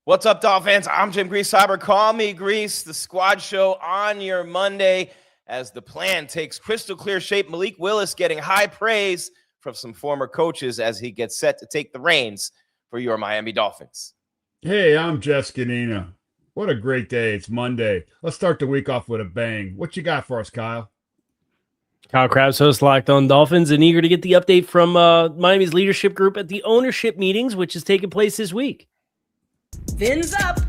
What's up, Dolphins? I'm Jim Grieshaber. Call me Gries, the squad show on your Monday as the plan takes crystal clear shape. Malik Willis getting high praise from some former coaches as he gets set to take the reins for your Miami Dolphins. Hey, I'm Jeff Zgonina. What a great day. It's Monday. Let's start the week off with a bang. What you got for us, Kyle? Kyle Krabs, host Locked On Dolphins, and eager to get the update from Miami's leadership group at the ownership meetings, which is taking place this week. Fins up.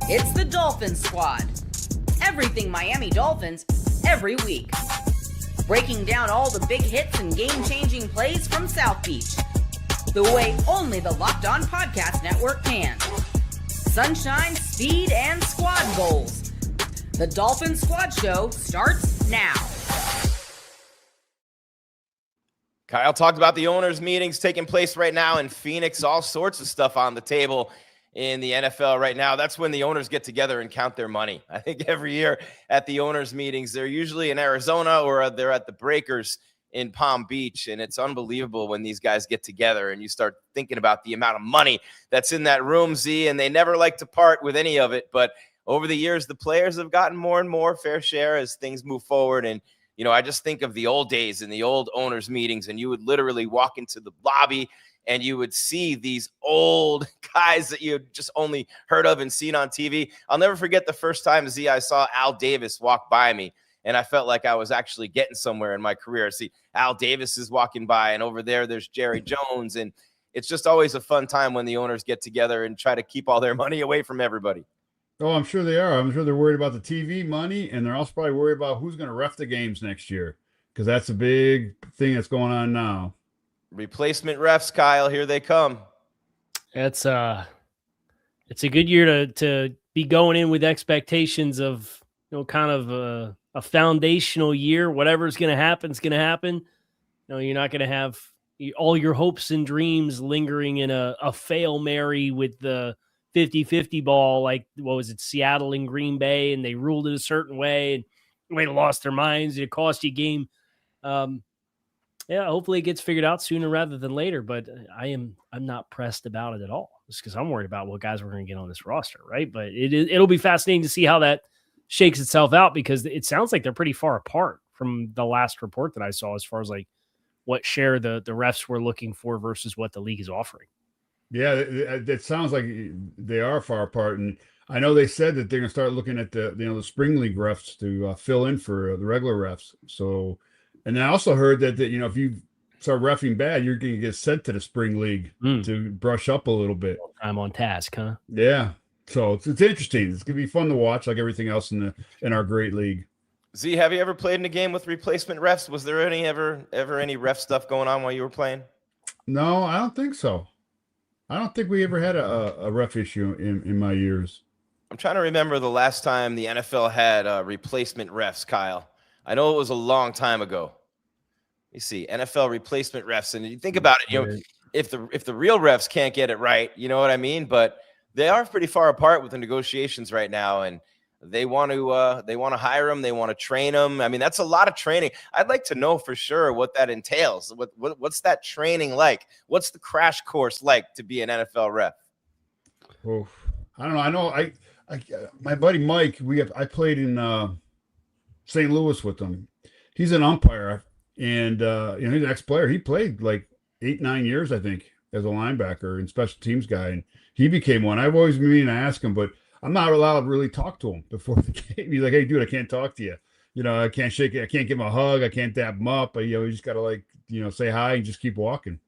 It's the Dolphin Squad. Everything Miami Dolphins, every week. Breaking down all the big hits and game-changing plays from South Beach. The way only the Locked On Podcast Network can. Sunshine, speed, and squad goals. The Dolphin Squad Show starts now. Kyle talked about the owners' meetings taking place right now in Phoenix. All sorts of stuff on the table in the NFL right now. That's when the owners get together and count their money. I think every year at the owners' meetings, they're usually in Arizona or they're at the Breakers in Palm Beach. And it's unbelievable when these guys get together and you start thinking about the amount of money that's in that room, Z, and they never like to part with any of it. But over the years, the players have gotten more and more fair share as things move forward. And you know, I just think of the old days and the old owners meetings, and you would literally walk into the lobby and you would see these old guys that you had just only heard of and seen on TV. I'll never forget the first time, Z, I saw Al Davis walk by me, and I felt like I was actually getting somewhere in my career. See, Al Davis is walking by, and over there's Jerry Jones, and it's just always a fun time when the owners get together and try to keep all their money away from everybody. Oh, I'm sure they are. I'm sure they're worried about the TV money, and they're also probably worried about who's going to ref the games next year, because that's a big thing that's going on now. Replacement refs, Kyle, here they come. It's a good year to be going in with expectations of, you know, kind of a foundational year. Whatever's going to happen is going to happen. You know, you're not going to have all your hopes and dreams lingering in a Fail Mary with the 50-50 ball, like, what was it, Seattle and Green Bay, and they ruled it a certain way, and they lost their minds. It cost you a game. Yeah, hopefully it gets figured out sooner rather than later, but I'm not pressed about it at all, just because I'm worried about what guys we're going to get on this roster, right? But it'll be fascinating to see how that shakes itself out, because it sounds like they're pretty far apart from the last report that I saw as far as like what share the refs were looking for versus what the league is offering. Yeah, it sounds like they are far apart, and I know they said that they're going to start looking at the spring league refs to fill in for the regular refs. So, and I also heard that if you start reffing bad, you're going to get sent to the spring league to brush up a little bit. I'm on task, huh? Yeah. So it's interesting. It's going to be fun to watch, like everything else in our great league. Z, have you ever played in a game with replacement refs? Was there ever any ref stuff going on while you were playing? No, I don't think so. I don't think we ever had a ref issue in my years. I'm trying to remember the last time the NFL had replacement refs, Kyle. I know it was a long time ago. You see, NFL replacement refs, and you think about it, if the real refs can't get it right, you know what I mean? But they are pretty far apart with the negotiations right now, and they want to hire them, they want to train them. I mean, that's a lot of training. I'd like to know for sure what that entails. What's that training like? What's the crash course like to be an NFL ref? Oh, I don't know. I know my buddy Mike, I played in St. Louis with him. He's an umpire, and he's an ex-player. He played like 8-9 years, I think, as a linebacker and special teams guy, and he became one. I've always been meaning to ask him, but I'm not allowed to really talk to him before the game. He's like, "Hey, dude, I can't talk to you. I can't shake it. I can't give him a hug. I can't dap him up. You just got to say hi and just keep walking."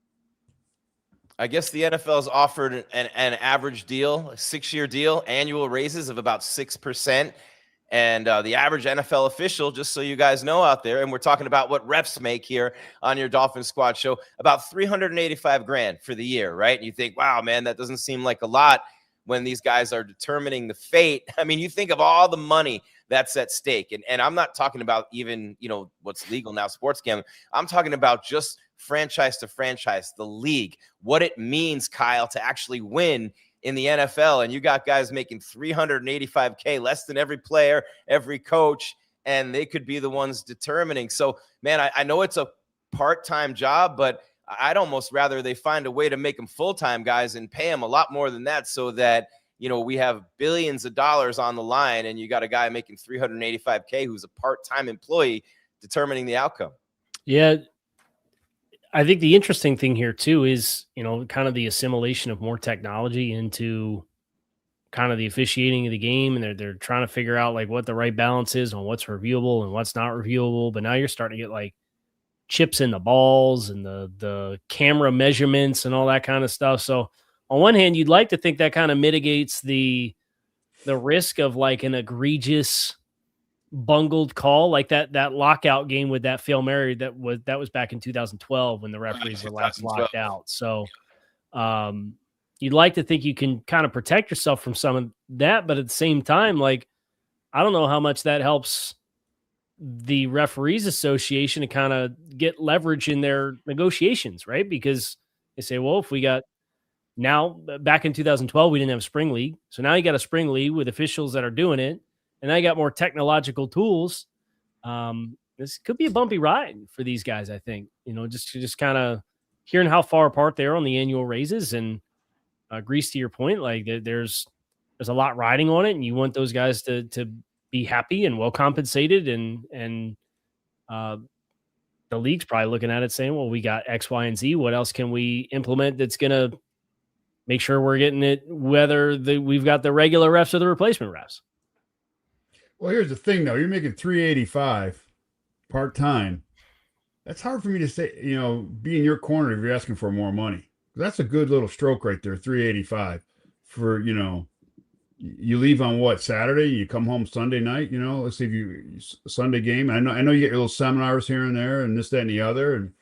I guess the NFL has offered an average deal, a 6-year deal, annual raises of about 6%. And the average NFL official, just so you guys know out there, and we're talking about what refs make here on your Dolphin Squad Show, about $385,000 for the year, right? And you think, wow, man, that doesn't seem like a lot when these guys are determining the fate. I mean, you think of all the money that's at stake. And I'm not talking about even, what's legal now, sports gambling. I'm talking about just franchise to franchise, the league, what it means, Kyle, to actually win in the NFL. And you got guys making $385K, less than every player, every coach, and they could be the ones determining. So, man, I know it's a part-time job, but I'd almost rather they find a way to make them full-time guys and pay them a lot more than that, so that we have billions of dollars on the line, and you got a guy making $385K who's a part-time employee determining the outcome. Yeah. I think the interesting thing here too is, kind of the assimilation of more technology into kind of the officiating of the game. And they're trying to figure out like what the right balance is on what's reviewable and what's not reviewable. But now you're starting to get like chips in the balls and the camera measurements and all that kind of stuff. So on one hand, you'd like to think that kind of mitigates the risk of like an egregious bungled call, like that lockout game with that Fail Mary that was back in 2012 when the referees were last locked out. So you'd like to think you can kind of protect yourself from some of that, but at the same time, like, I don't know how much that helps the Referees Association to kind of get leverage in their negotiations, right? Because they say, well, if we got now back in 2012, we didn't have a spring league. So now you got a spring league with officials that are doing it. And now you got more technological tools. This could be a bumpy ride for these guys, I think. Just kind of hearing how far apart they are on the annual raises. And Gries, to your point, like there's a lot riding on it, and you want those guys to be happy and well compensated. And the league's probably looking at it saying, well, we got X, Y, and Z. What else can we implement that's going to make sure we're getting it, whether we've got the regular refs or the replacement refs? Well, here's the thing, though. You're making $385 part-time. That's hard for me to say, be in your corner if you're asking for more money. That's a good little stroke right there, $385 for, you leave on what, Saturday? You come home Sunday night, let's see if you Sunday game. I know you get your little seminars here and there and this, that, and the other.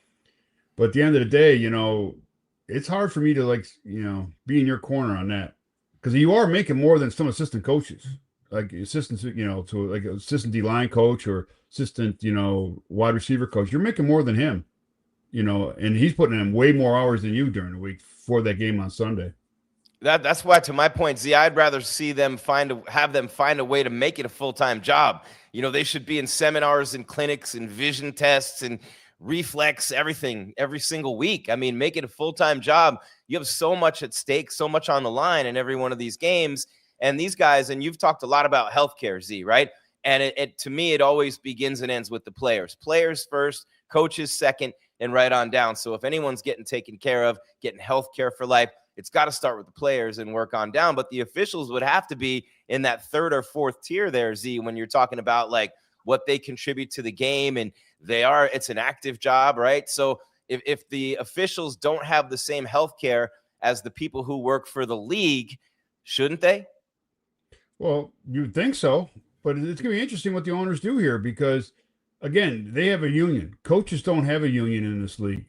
But at the end of the day, it's hard for me to be in your corner on that, because you are making more than some assistant coaches. Like assistants, to like assistant D-line coach or assistant, wide receiver coach. You're making more than him, and he's putting in way more hours than you during the week for that game on Sunday. That's why, to my point, Z, I'd rather see them have them find a way to make it a full-time job. They should be in seminars and clinics and vision tests and reflex, everything, every single week. I mean, make it a full-time job. You have so much at stake, so much on the line in every one of these games. And these guys, and you've talked a lot about healthcare, Z, right? And it to me, it always begins and ends with the players. Players first, coaches second, and right on down. So if anyone's getting taken care of, getting healthcare for life, it's got to start with the players and work on down. But the officials would have to be in that third or fourth tier there, Z, when you're talking about like what they contribute to the game. And it's an active job, right? So if the officials don't have the same healthcare as the people who work for the league, shouldn't they? Well, you'd think so, but it's going to be interesting what the owners do here, because, again, they have a union. Coaches don't have a union in this league,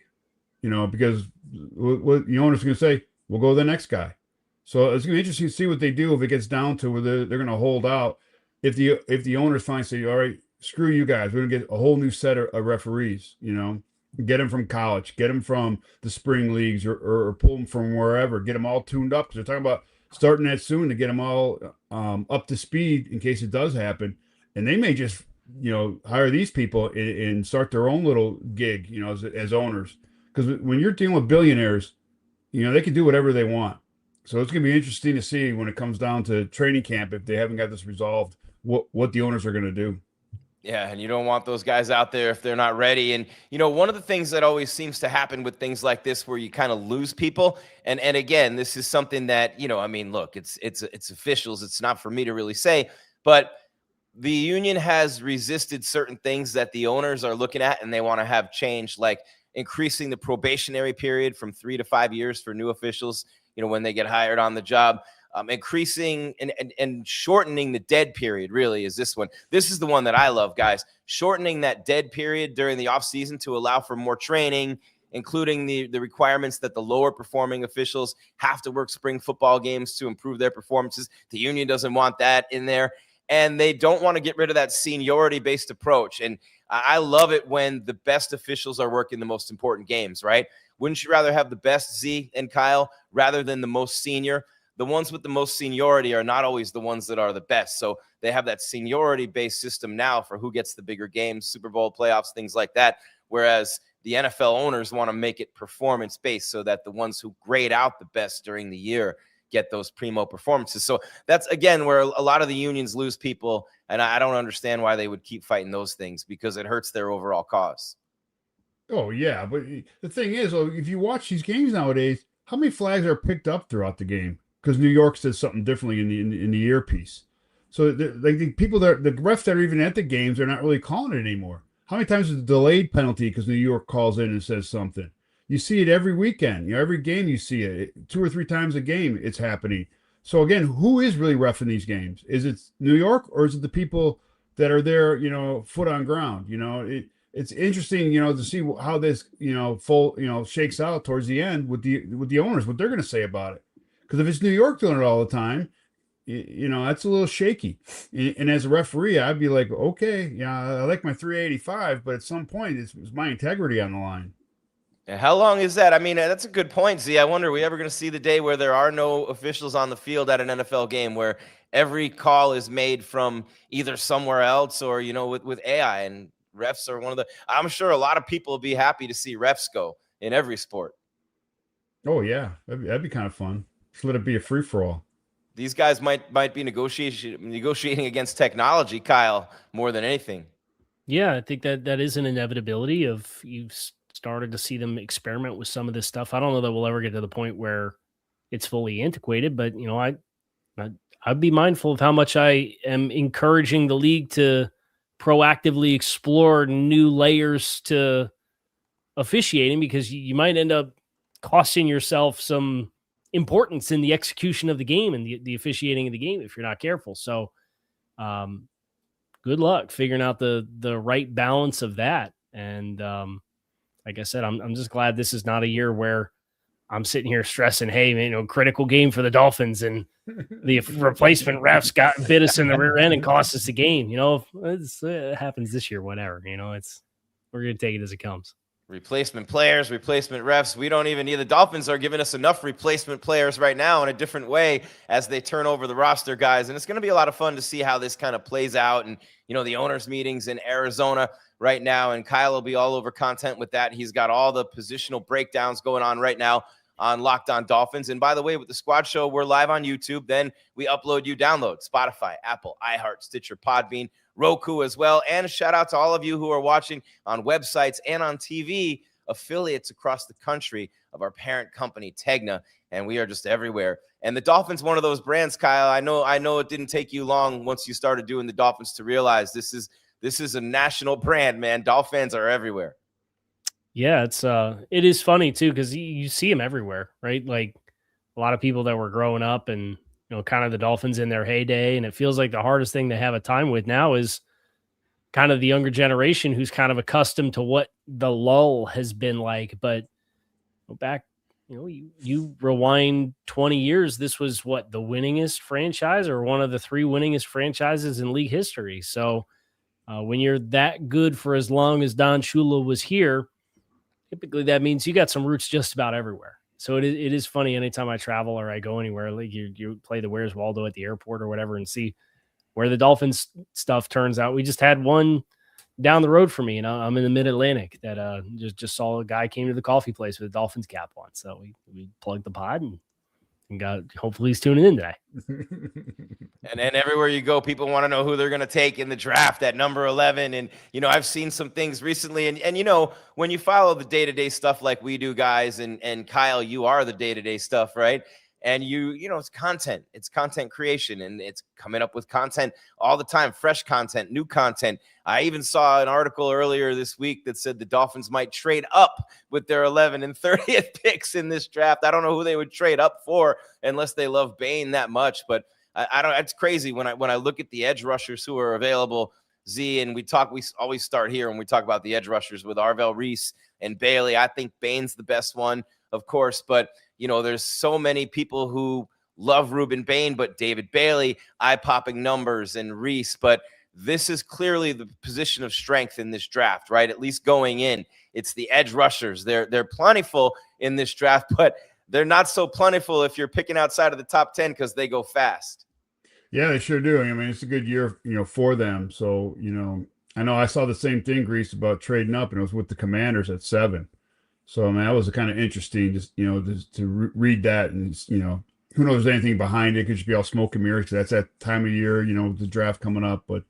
because what the owners are going to say, we'll go to the next guy. So it's going to be interesting to see what they do if it gets down to where they're going to hold out. If the owners finally say, all right, screw you guys, we're going to get a whole new set of referees, get them from college, get them from the spring leagues or pull them from wherever, get them all tuned up. Because they're talking about starting that soon to get them all up to speed in case it does happen. And they may just, hire these people and start their own little gig, as owners. Because when you're dealing with billionaires, they can do whatever they want. So it's going to be interesting to see when it comes down to training camp, if they haven't got this resolved, what the owners are going to do. Yeah, and you don't want those guys out there if they're not ready. And, one of the things that always seems to happen with things like this where you kind of lose people, and again, this is something that, look, it's officials. It's not for me to really say, but the union has resisted certain things that the owners are looking at and they want to have changed, like increasing the probationary period from 3 to 5 years for new officials, when they get hired on the job. Increasing and shortening the dead period really is this one. This is the one that I love, guys. Shortening that dead period during the offseason to allow for more training, including the requirements that the lower performing officials have to work spring football games to improve their performances. The union doesn't want that in there. And they don't want to get rid of that seniority-based approach. And I love it when the best officials are working the most important games, right? Wouldn't you rather have the best, Z and Kyle, rather than the most senior? The ones with the most seniority are not always the ones that are the best. So they have that seniority-based system now for who gets the bigger games, Super Bowl playoffs, things like that. Whereas the NFL owners want to make it performance-based so that the ones who grade out the best during the year get those primo performances. So that's, again, where a lot of the unions lose people. And I don't understand why they would keep fighting those things, because it hurts their overall cause. Oh, yeah. But the thing is, if you watch these games nowadays, how many flags are picked up throughout the game? Because New York says something differently in the earpiece. So like the refs that are even at the games, they're not really calling it anymore. How many times is a delayed penalty because New York calls in and says something? You see it every weekend. Every game you see it 2 or 3 times a game. It's happening. So again, who is really reffing these games? Is it New York, or is it the people that are there? Foot on ground. It's interesting. To see how this shakes out towards the end with the owners, what they're going to say about it. Because if it's New York doing it all the time, that's a little shaky. And as a referee, I'd be like, okay, yeah, I like my 385, but at some point, it's my integrity on the line. How long is that? I mean, that's a good point, Z. I wonder, are we ever going to see the day where there are no officials on the field at an NFL game, where every call is made from either somewhere else or, with AI, and refs are one of the, I'm sure a lot of people will be happy to see refs go in every sport. Oh, yeah. That'd be kind of fun. Just let it be a free-for-all. These guys might be negotiating against technology, Kyle, more than anything. Yeah, I think that is an inevitability of you've started to see them experiment with some of this stuff. I don't know that we'll ever get to the point where it's fully antiquated, but I'd be mindful of how much I am encouraging the league to proactively explore new layers to officiating, because you might end up costing yourself some importance in the execution of the game and the officiating of the game if you're not careful. So good luck figuring out the right balance of that. And like I said, I'm just glad this is not a year where I'm sitting here stressing, hey, man, critical game for the Dolphins, and the replacement refs bit us in the rear end and cost us the game. It happens this year, whatever. We're going to take it as it comes. Replacement players, replacement refs. We don't even need. The Dolphins are giving us enough replacement players right now in a different way as they turn over the roster guys. And it's going to be a lot of fun to see how this kind of plays out. And, the owners' meetings in Arizona right now. And Kyle will be all over content with that. He's got all the positional breakdowns going on right now on Locked On Dolphins. And by the way, with the Squad Show, we're live on YouTube. Then we upload, you download Spotify, Apple, iHeart, Stitcher, Podbean, Roku as well. And a shout out to all of you who are watching on websites and on TV, affiliates across the country of our parent company, Tegna. And we are just everywhere. And the Dolphins, one of those brands, Kyle. I know it didn't take you long once you started doing the Dolphins to realize this is a national brand, man. Dolphins are everywhere. Yeah, it is funny too, because you see them everywhere, right? Like a lot of people that were growing up and kind of the Dolphins in their heyday, and it feels like the hardest thing to have a time with now is kind of the younger generation who's kind of accustomed to what the lull has been like. But back, you rewind 20 years, this was what, the winningest franchise, or one of the 3 winningest franchises in league history. So when you're that good for as long as Don Shula was here, typically that means you got some roots just about everywhere. So it is funny anytime I travel or I go anywhere, like you play the Where's Waldo at the airport or whatever, and see where the Dolphins stuff turns out. We just had one down the road from me, and I'm in the Mid-Atlantic that just saw a guy came to the coffee place with a Dolphins cap on. So we plugged the pod and hopefully he's tuning in today. And then everywhere you go, people want to know who they're going to take in the draft at number 11. And, I've seen some things recently. And when you follow the day-to-day stuff like we do, guys, and Kyle, you are the day-to-day stuff, right? And it's content. It's content creation, and it's coming up with content all the time, fresh content, new content. I even saw an article earlier this week that said the Dolphins might trade up with their 11 and 30th picks in this draft. I don't know who they would trade up for unless they love Bain that much, but I don't. It's crazy when I look at the edge rushers who are available, Z, and we always start here when we talk about the edge rushers with Arvell Reese and Bailey. I think Bain's the best one, of course, but there's so many people who love Ruben Bain, but David Bailey, eye-popping numbers, and Reese. But this is clearly the position of strength in this draft, right? At least going in, it's the edge rushers. They're plentiful in this draft, but they're not so plentiful if you're picking outside of the top 10 because they go fast. Yeah, they sure do. I mean, it's a good year, for them. So, I know I saw the same thing, Gries, about trading up, and it was with the Commanders at 7. So, I mean, that was kind of interesting, just to read that, and who knows anything behind it? Could just be all smoke and mirrors. 'Cause that's that time of year, the draft coming up. But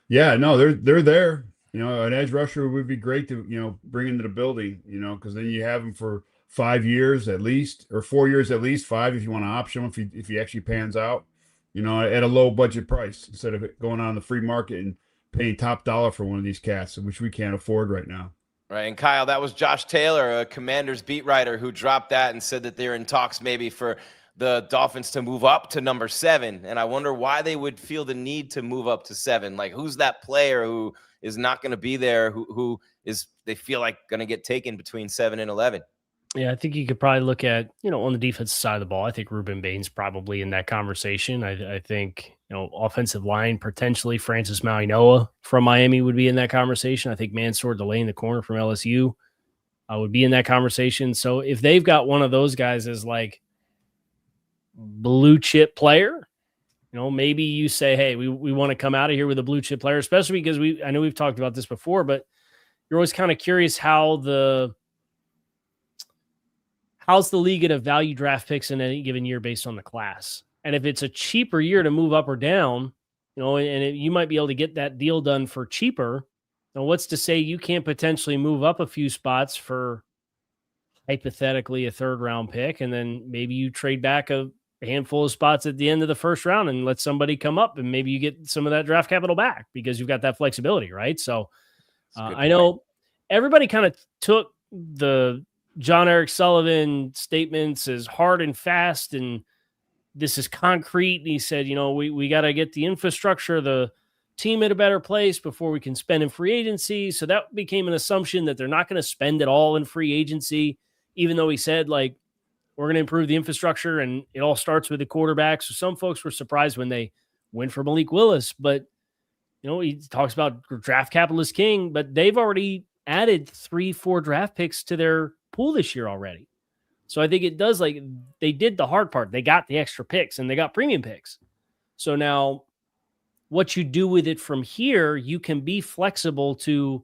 yeah, no, they're there. An edge rusher would be great to bring into the building. Because then you have him for 5 years at least, or 4 years at least, 5 if you want to option him if he actually pans out. At a low budget price instead of it going on the free market and paying top dollar for one of these cats, which we can't afford right now. Right. And Kyle, that was Josh Taylor, a Commanders beat writer, who dropped that and said that they're in talks maybe for the Dolphins to move up to number 7. And I wonder why they would feel the need to move up to 7. Like, who's that player who is not going to be there, who is they feel like going to get taken between 7 and 11? Yeah, I think you could probably look at, on the defensive side of the ball, I think Ruben Bain's probably in that conversation. I think, offensive line, potentially Francis Mauigoa from Miami would be in that conversation. I think Mansour Delay in the corner from LSU would be in that conversation. So if they've got one of those guys as like blue chip player, maybe you say, hey, we want to come out of here with a blue chip player, especially because I know we've talked about this before, but you're always kind of curious how's the league going to value draft picks in any given year based on the class. And if it's a cheaper year to move up or down, you might be able to get that deal done for cheaper. Now, what's to say you can't potentially move up a few spots for hypothetically a 3rd round pick, and then maybe you trade back a handful of spots at the end of the 1st round and let somebody come up, and maybe you get some of that draft capital back because you've got that flexibility, right? So I know everybody kind of took the Jon-Eric Sullivan statements as hard and fast, and this is concrete. And he said, we got to get the infrastructure, the team in a better place before we can spend in free agency. So that became an assumption that they're not going to spend it all in free agency, even though he said, like, we're going to improve the infrastructure and it all starts with the quarterback. So some folks were surprised when they went for Malik Willis, but he talks about draft capital is king, but they've already added 3-4 draft picks to their pool this year already. So I think it does, like, they did the hard part. They got the extra picks and they got premium picks. So now what you do with it from here, you can be flexible to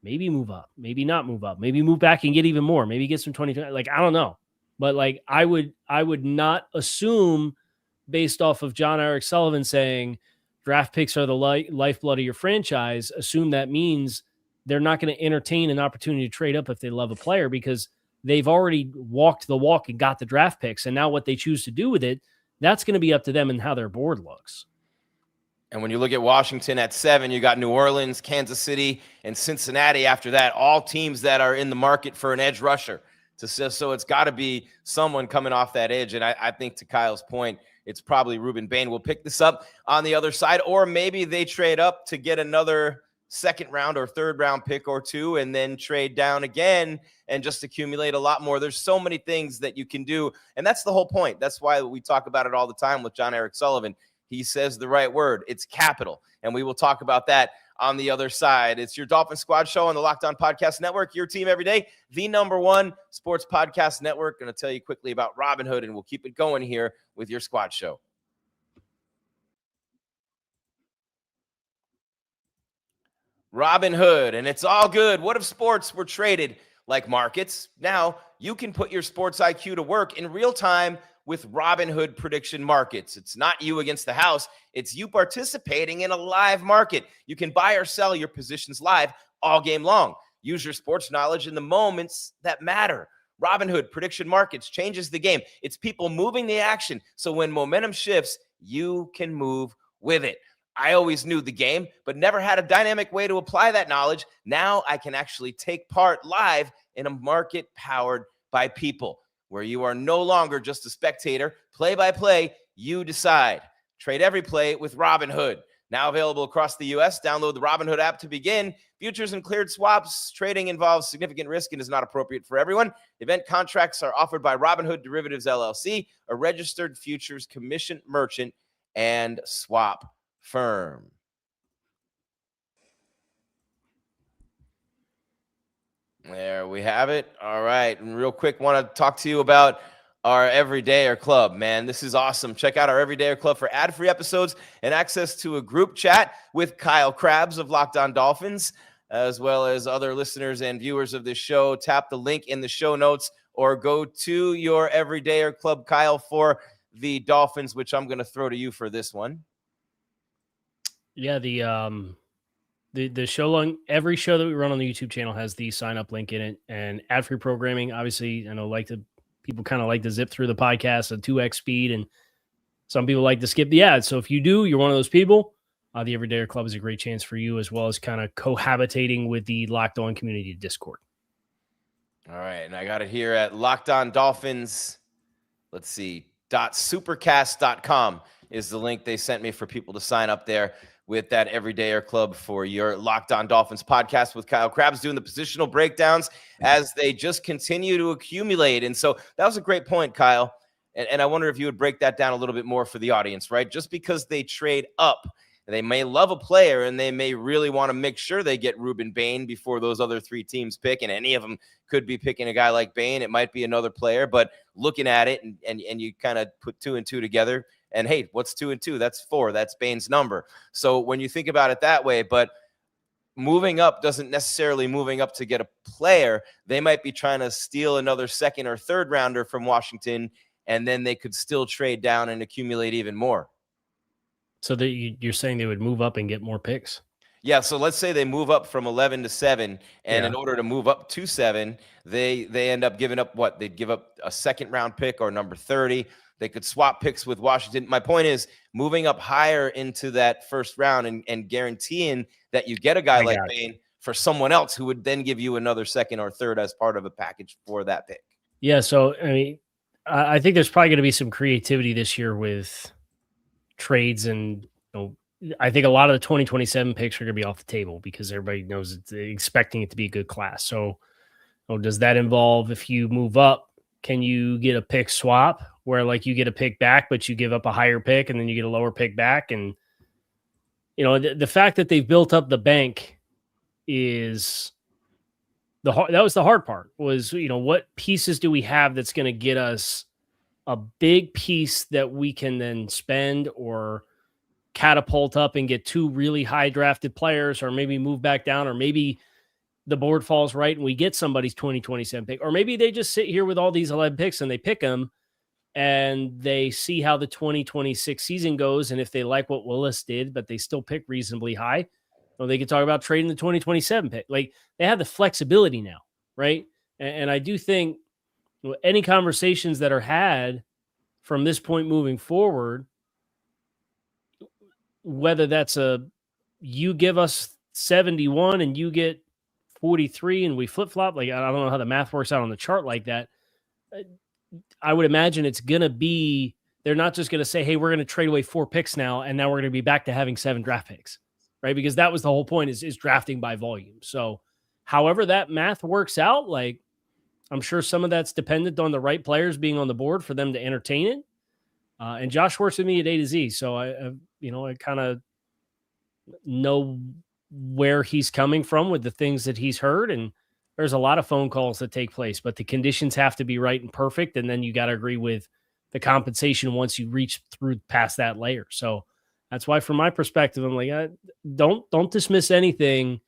maybe move up, maybe not move up, maybe move back and get even more, maybe get some 2020. Like, I don't know. But like, I would not assume, based off of Jon-Eric Sullivan saying draft picks are the lifeblood of your franchise, assume that means they're not going to entertain an opportunity to trade up if they love a player, because they've already walked the walk and got the draft picks. And now what they choose to do with it, that's going to be up to them and how their board looks. And when you look at Washington at 7, you got New Orleans, Kansas City, and Cincinnati after that, all teams that are in the market for an edge rusher. So it's got to be someone coming off that edge. And I think, to Kyle's point, it's probably Ruben Bain. Will pick this up on the other side, or maybe they trade up to get another 2nd round or 3rd round pick or 2, and then trade down again and just accumulate a lot more. There's so many things that you can do. And that's the whole point. That's why we talk about it all the time with Jon-Eric Sullivan. He says the right word. It's capital. And we will talk about that on the other side. It's your Dolphin Squad Show on the Locked On Podcast Network, your team every day, the #1 sports podcast network. Going to tell you quickly about Robinhood, and we'll keep it going here with your Squad Show. Robinhood, and it's all good. What if sports were traded like markets? Now you can put your sports IQ to work in real time with Robinhood prediction markets. It's not you against the house. It's you participating in a live market. You can buy or sell your positions live all game long. Use your sports knowledge in the moments that matter. Robinhood prediction markets changes the game. It's people moving the action. So when momentum shifts, you can move with it. I always knew the game, but never had a dynamic way to apply that knowledge. Now I can actually take part live in a market powered by people, where you are no longer just a spectator. Play by play, you decide. Trade every play with Robinhood. Now available across the U.S. Download the Robinhood app to begin. Futures and cleared swaps. Trading involves significant risk and is not appropriate for everyone. Event contracts are offered by Robinhood Derivatives LLC, a registered futures commission merchant and swap firm. There we have it. All right. And real quick, want to talk to you about our Everydayer Club, man. This is awesome. Check out our Everydayer Club for ad-free episodes and access to a group chat with Kyle Krabs of Locked On Dolphins, as well as other listeners and viewers of this show. Tap the link in the show notes or go to your Everydayer Club, Kyle, for the Dolphins, which I'm going to throw to you for this one. Yeah, the show long, every show that we run on the YouTube channel has the sign up link in it, and ad-free programming. Obviously, I know people kind of like to zip through the podcast at 2x speed, and some people like to skip the ads. So if you do, you're one of those people. The Everydayer Club is a great chance for you, as well as kind of cohabitating with the Locked On Community Discord. All right, and I got it here at Locked On Dolphins. Let's see, .supercast.com is the link they sent me for people to sign up there with that Everydayer Club for your Locked On Dolphins podcast with Kyle Krabs doing the positional breakdowns as they just continue to accumulate. And so that was a great point, Kyle. And I wonder if you would break that down a little bit more for the audience, right? Just because they trade up, they may love a player and they may really want to make sure they get Ruben Bain before those other three teams pick. And any of them could be picking a guy like Bain. It might be another player, but looking at it and you kind of put 2 and 2 together. And hey, what's 2 and 2? That's 4. That's Bain's number. So when you think about it that way, but moving up doesn't necessarily moving up to get a player. They might be trying to steal another second or third rounder from Washington, and then they could still trade down and accumulate even more. So you're saying they would move up and get more picks? Yeah, so let's say they move up from 11 to 7, and in order to move up to 7, they end up giving up what? They'd give up a second-round pick or number 30. They could swap picks with Washington. My point is moving up higher into that first round and guaranteeing that you get a guy like Bain for someone else who would then give you another second or third as part of a package for that pick. Yeah, so, I mean, I think there's probably going to be some creativity this year with trades, and I think a lot of the 2027 picks are going to be off the table because everybody knows it's expecting it to be a good class. So does that involve, if you move up, can you get a pick swap where like you get a pick back, but you give up a higher pick and then you get a lower pick back? And, the fact that they've built up the bank is that was the hard part was, what pieces do we have that's going to get us a big piece that we can then spend or catapult up and get 2 really high drafted players, or maybe move back down, or maybe the board falls right and we get somebody's 2027 pick, or maybe they just sit here with all these 11 picks and they pick them and they see how the 2026 season goes. And if they like what Willis did, but they still pick reasonably high, well, they could talk about trading the 2027 pick. Like, they have the flexibility now, right? And I do think any conversations that are had from this point moving forward, whether that's you give us 71 and you get 43 and we flip-flop, like, I don't know how the math works out on the chart like that. I would imagine it's going to be, they're not just going to say, hey, we're going to trade away 4 picks now, and now we're going to be back to having 7 draft picks, right? Because that was the whole point is drafting by volume. So however that math works out, like, I'm sure some of that's dependent on the right players being on the board for them to entertain it. And Josh works with me at A to Z. So I kind of know where he's coming from with the things that he's heard. And there's a lot of phone calls that take place, but the conditions have to be right and perfect. And then you got to agree with the compensation once you reach through past that layer. So that's why, from my perspective, I'm like, don't dismiss anything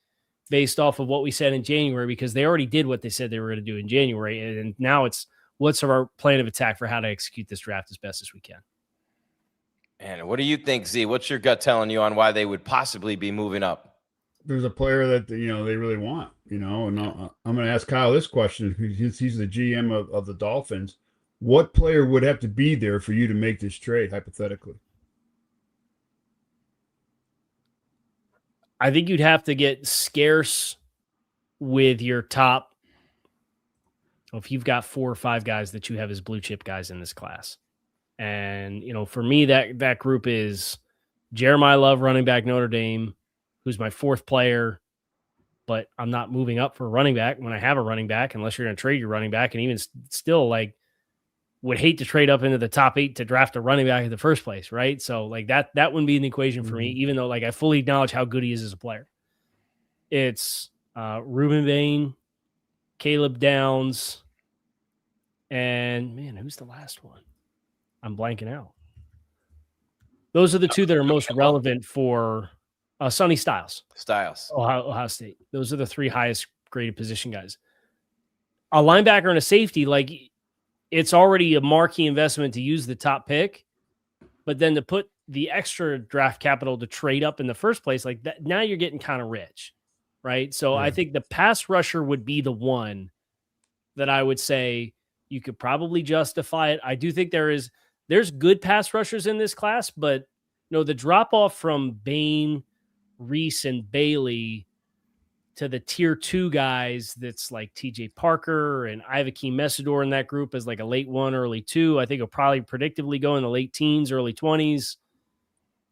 based off of what we said in January, because they already did what they said they were going to do in January. And now it's, what's our plan of attack for how to execute this draft as best as we can? And what do you think, Z? What's your gut telling you on why they would possibly be moving up? There's a player that, they really want, and I'm going to ask Kyle this question. He's the GM of the Dolphins. What player would have to be there for you to make this trade, hypothetically? I think you'd have to get scarce with your top. If you've got 4 or 5 guys that you have as blue chip guys in this class. And, for me, that group is Jeremiah Love, running back, Notre Dame, who's my 4th player, but I'm not moving up for a running back when I have a running back, unless you're going to trade your running back. And even still, like, would hate to trade up into the top 8 to draft a running back in the first place. Right. So like that wouldn't be an equation for me, even though like I fully acknowledge how good he is as a player. It's Ruben Bain, Caleb Downs, and man, who's the last one? I'm blanking out. Those are the 2 that are most relevant for Sonny Styles. Ohio State. Those are the 3 highest graded position guys. A linebacker and a safety, like it's already a marquee investment to use the top pick, but then to put the extra draft capital to trade up in the first place, like that, now you're getting kind of rich, right? So I think the pass rusher would be the one that I would say you could probably justify it. I do think there's good pass rushers in this class, but the drop off from Bain, Reese, and Bailey to the tier 2 guys that's like TJ Parker and Ivakeem Messidor in that group is like a late 1, early 2. I think it'll probably predictably go in the late teens, early 20s.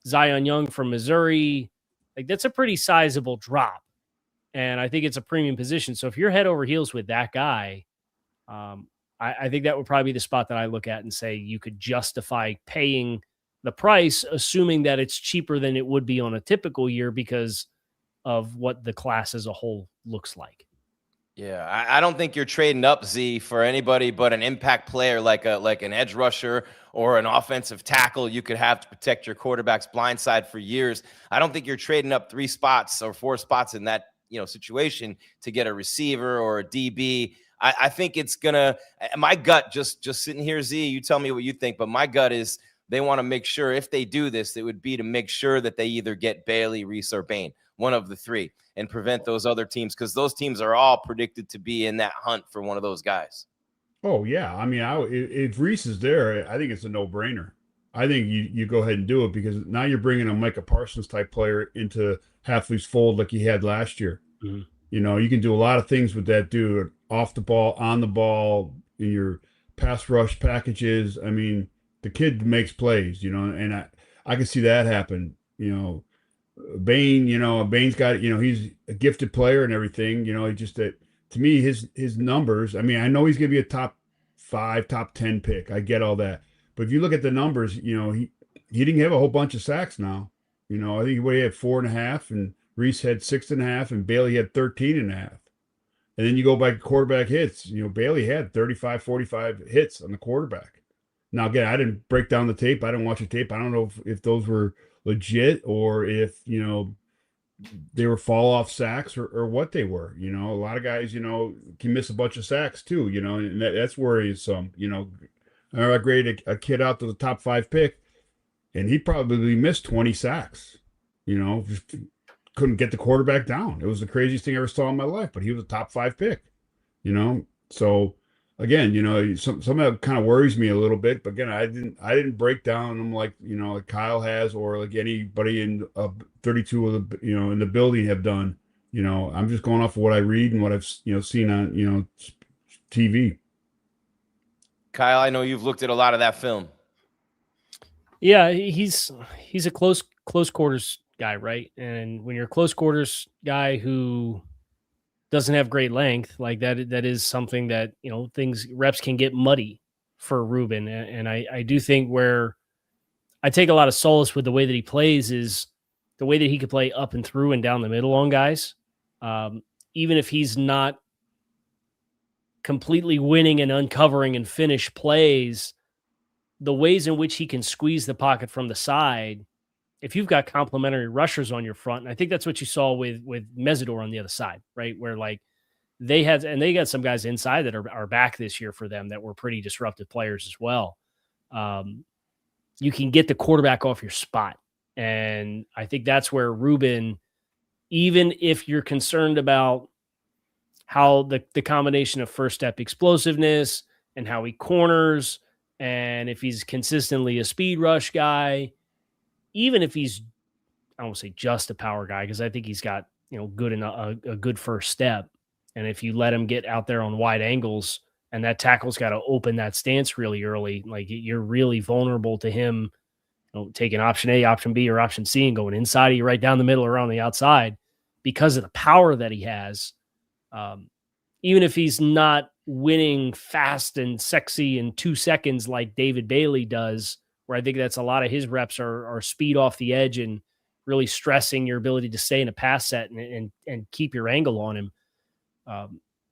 Zion Young from Missouri, like that's a pretty sizable drop. And I think it's a premium position. So if you're head over heels with that guy, I think that would probably be the spot that I look at and say you could justify paying the price, assuming that it's cheaper than it would be on a typical year because of what the class as a whole looks like. Yeah, I don't think you're trading up, Z, for anybody but an impact player like an edge rusher or an offensive tackle you could have to protect your quarterback's blind side for years. I don't think you're trading up 3 spots or 4 spots in that situation to get a receiver or a DB. I think it's gonna. My gut, just sitting here, Z, you tell me what you think, but my gut is they want to make sure if they do this, it would be to make sure that they either get Bailey, Reese, or Bain, one of the 3, and prevent those other teams, because those teams are all predicted to be in that hunt for one of those guys. Oh, yeah. I mean, if Reese is there, I think it's a no-brainer. I think you go ahead and do it because now you're bringing a Micah Parsons type player into Hafley's fold like he had last year. Mm-hmm. You can do a lot of things with that dude, off the ball, on the ball, in your pass rush packages. I mean, the kid makes plays, and I can see that happen. Bain, Bain's got, he's a gifted player and everything, he just that to me, his numbers, I mean, I know he's going to be a top 5, top 10 pick. I get all that. But if you look at the numbers, he didn't have a whole bunch of sacks now. I think he had 4.5 and Reese had 6.5 and Bailey had 13.5. And then you go by quarterback hits, Bailey had 35, 45 hits on the quarterback. Now, again, I didn't break down the tape. I didn't watch the tape. I don't know if those were legit or if, they were fall off sacks or what they were. A lot of guys, can miss a bunch of sacks too, and that's worrisome. I graded a kid out to the top 5 pick and he probably missed 20 sacks, just couldn't get the quarterback down. It was the craziest thing I ever saw in my life, but he was a top 5 pick, so again, some of that kind of worries me a little bit, but again, I didn't break down them like, like Kyle has, or like anybody in 32 of the, in the building have done. I'm just going off of what I read and what I've, seen on, TV. Kyle, I know you've looked at a lot of that film. Yeah, he's a close quarters guy, right? And when you're a close quarters guy who doesn't have great length, like that is something that, reps can get muddy for Ruben. And I do think where I take a lot of solace with the way that he plays is the way that he could play up and through and down the middle on guys. Even if he's not completely winning and uncovering and finish plays, the ways in which he can squeeze the pocket from the side, if you've got complementary rushers on your front, and I think that's what you saw with Messidor on the other side, right? Where like they got some guys inside that are back this year for them that were pretty disruptive players as well. You can get the quarterback off your spot. And I think that's where Ruben, even if you're concerned about how the combination of first step explosiveness and how he corners, and if he's consistently a speed rush guy, even if he's, I don't want to say just a power guy, because I think he's got, good enough, a good first step. And if you let him get out there on wide angles and that tackle's got to open that stance really early, like you're really vulnerable to him, taking option A, option B, or option C and going inside of you, right down the middle or on the outside because of the power that he has. Even if he's not winning fast and sexy in 2 seconds like David Bailey does, where I think that's a lot of his reps are speed off the edge and really stressing your ability to stay in a pass set and keep your angle on him.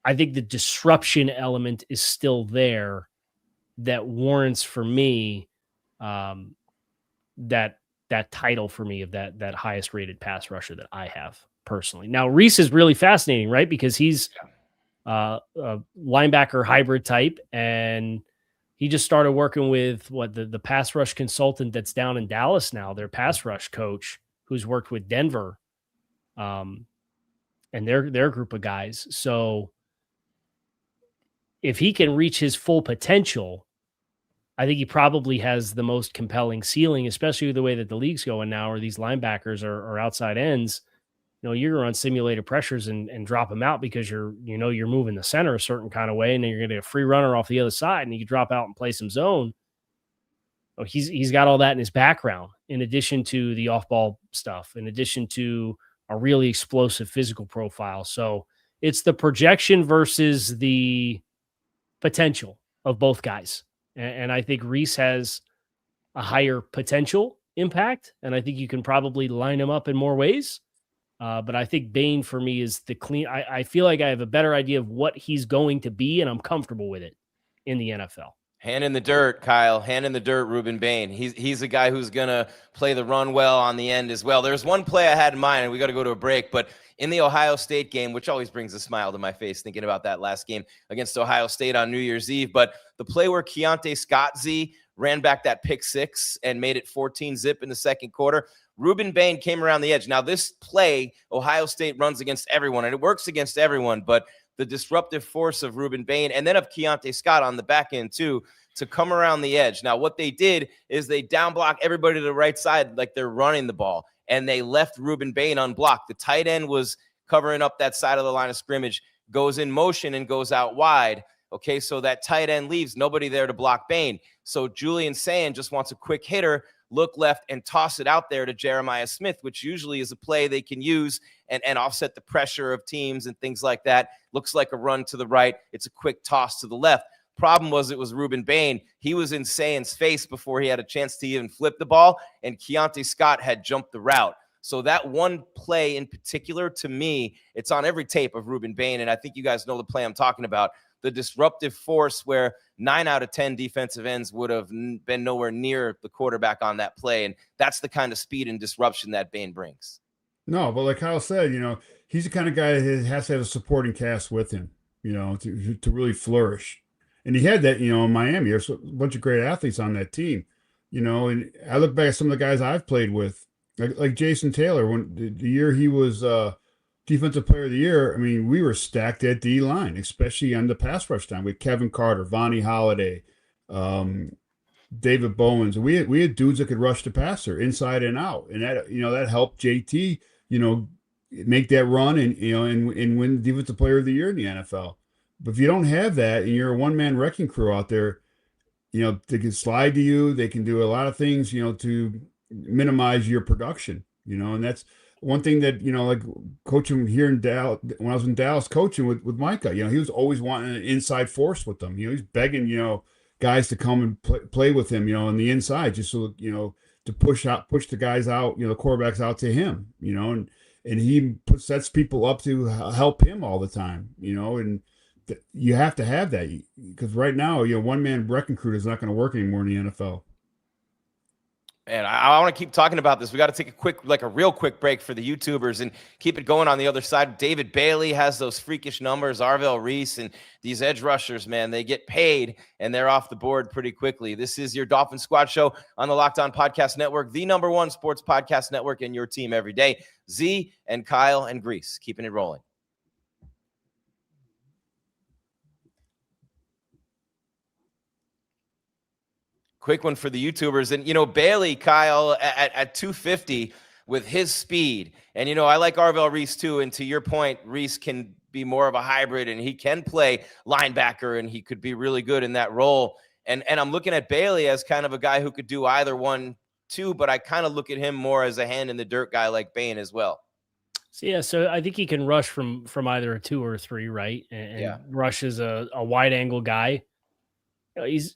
I think the disruption element is still there that warrants for me that title for me of that highest rated pass rusher that I have personally. Now, Reese is really fascinating, right? Because he's a linebacker hybrid type, and he just started working with the pass rush consultant that's down in Dallas now, their pass rush coach, who's worked with Denver, and their group of guys. So if he can reach his full potential, I think he probably has the most compelling ceiling, especially with the way that the league's going now, where these linebackers are outside ends. You're going to run simulated pressures and drop them out because you're moving the center a certain kind of way, and then you're going to get a free runner off the other side, and you can drop out and play some zone. He's got all that in his background, in addition to the off-ball stuff, in addition to a really explosive physical profile. So it's the projection versus the potential of both guys. And I think Gries has a higher potential impact, and I think you can probably line him up in more ways. But I think Bain for me is the clean. I feel like I have a better idea of what he's going to be, and I'm comfortable with it in the NFL. Hand in the dirt, Kyle. Hand in the dirt, Ruben Bain. He's a guy who's going to play the run well on the end as well. There's one play I had in mind, and we got to go to a break, but in the Ohio State game, which always brings a smile to my face thinking about that last game against Ohio State on New Year's Eve, but the play where Keontae Scott Z ran back that pick six and made it 14-zip in the second quarter, Ruben Bain came around the edge. Now, this play, Ohio State runs against everyone, and it works against everyone, but the disruptive force of Ruben Bain and then of Keontae Scott on the back end, too, to come around the edge. Now, what they did is they down block everybody to the right side like they're running the ball, and they left Ruben Bain unblocked. The tight end was covering up that side of the line of scrimmage, goes in motion and goes out wide. Okay, so that tight end leaves, nobody there to block Bain. So Julian Sand just wants a quick hitter, look left, and toss it out there to Jeremiah Smith, which usually is a play they can use and offset the pressure of teams and things like that. Looks like a run to the right. It's a quick toss to the left. Problem was it was Ruben Bain. He was in Sand's face before he had a chance to even flip the ball, and Keontae Scott had jumped the route. So that one play in particular, to me, it's on every tape of Ruben Bain, and I think you guys know the play I'm talking about. The disruptive force where 9 out of 10 defensive ends would have been nowhere near the quarterback on that play, and that's the kind of speed and disruption that Bain brings. No, but like Kyle said, he's the kind of guy that has to have a supporting cast with him, to really flourish. And he had that, in Miami. There's a bunch of great athletes on that team, and I look back at some of the guys I've played with, like Jason Taylor, when the year he was Defensive Player of the Year. I mean, we were stacked at D line, especially on the pass rush time with Kevin Carter, Vonnie Holiday, David Bowens. We had dudes that could rush the passer inside and out, and that helped JT, make that run and win Defensive Player of the Year in the NFL. But if you don't have that and you're a one-man wrecking crew out there, they can slide to you. They can do a lot of things, to minimize your production, and that's one thing that, like coaching here in Dallas, when I was in Dallas coaching with Micah, he was always wanting an inside force with them. He's begging, guys to come and play with him, on the inside, just so, to push the guys out, the quarterbacks out to him, and he sets people up to help him all the time, and you have to have that, because right now, one-man wrecking crew is not going to work anymore in the NFL. And I want to keep talking about this. We got to take a real quick break for the YouTubers and keep it going on the other side. David Bailey has those freakish numbers, Arvell Reese, and these edge rushers, man, they get paid and they're off the board pretty quickly. This is your Dolphin Squad Show on the Locked On Podcast Network, the #1 sports podcast network, and your team every day. Z and Kyle and Gries, keeping it rolling. Quick one for the YouTubers. And, Bailey, Kyle, at 250 with his speed. And, I like Arvell Reese too. And to your point, Reese can be more of a hybrid and he can play linebacker and he could be really good in that role. And I'm looking at Bailey as kind of a guy who could do either one too, but I kind of look at him more as a hand in the dirt guy like Bain as well. So I think he can rush from either a 2 or a 3, right? And Rush is a wide angle guy. He's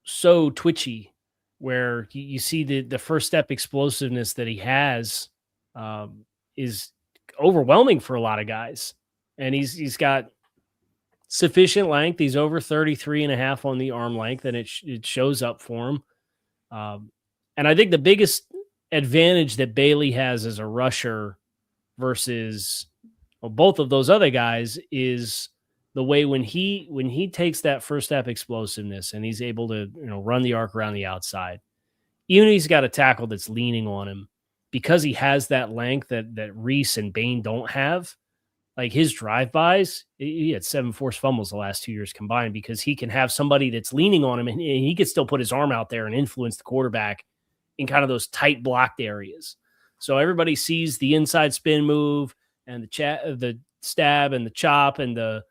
so twitchy, where you see the first step explosiveness that he has is overwhelming for a lot of guys. And he's got sufficient length. He's over 33.5 on the arm length, and it shows up for him. And I think the biggest advantage that Bailey has as a rusher versus both of those other guys is the way when he takes that first step explosiveness and he's able to, run the arc around the outside, even if he's got a tackle that's leaning on him, because he has that length that Reese and Bain don't have, like his drive-bys, he had 7 forced fumbles the last 2 years combined because he can have somebody that's leaning on him and he can still put his arm out there and influence the quarterback in kind of those tight blocked areas. So everybody sees the inside spin move and the stab and the chop and the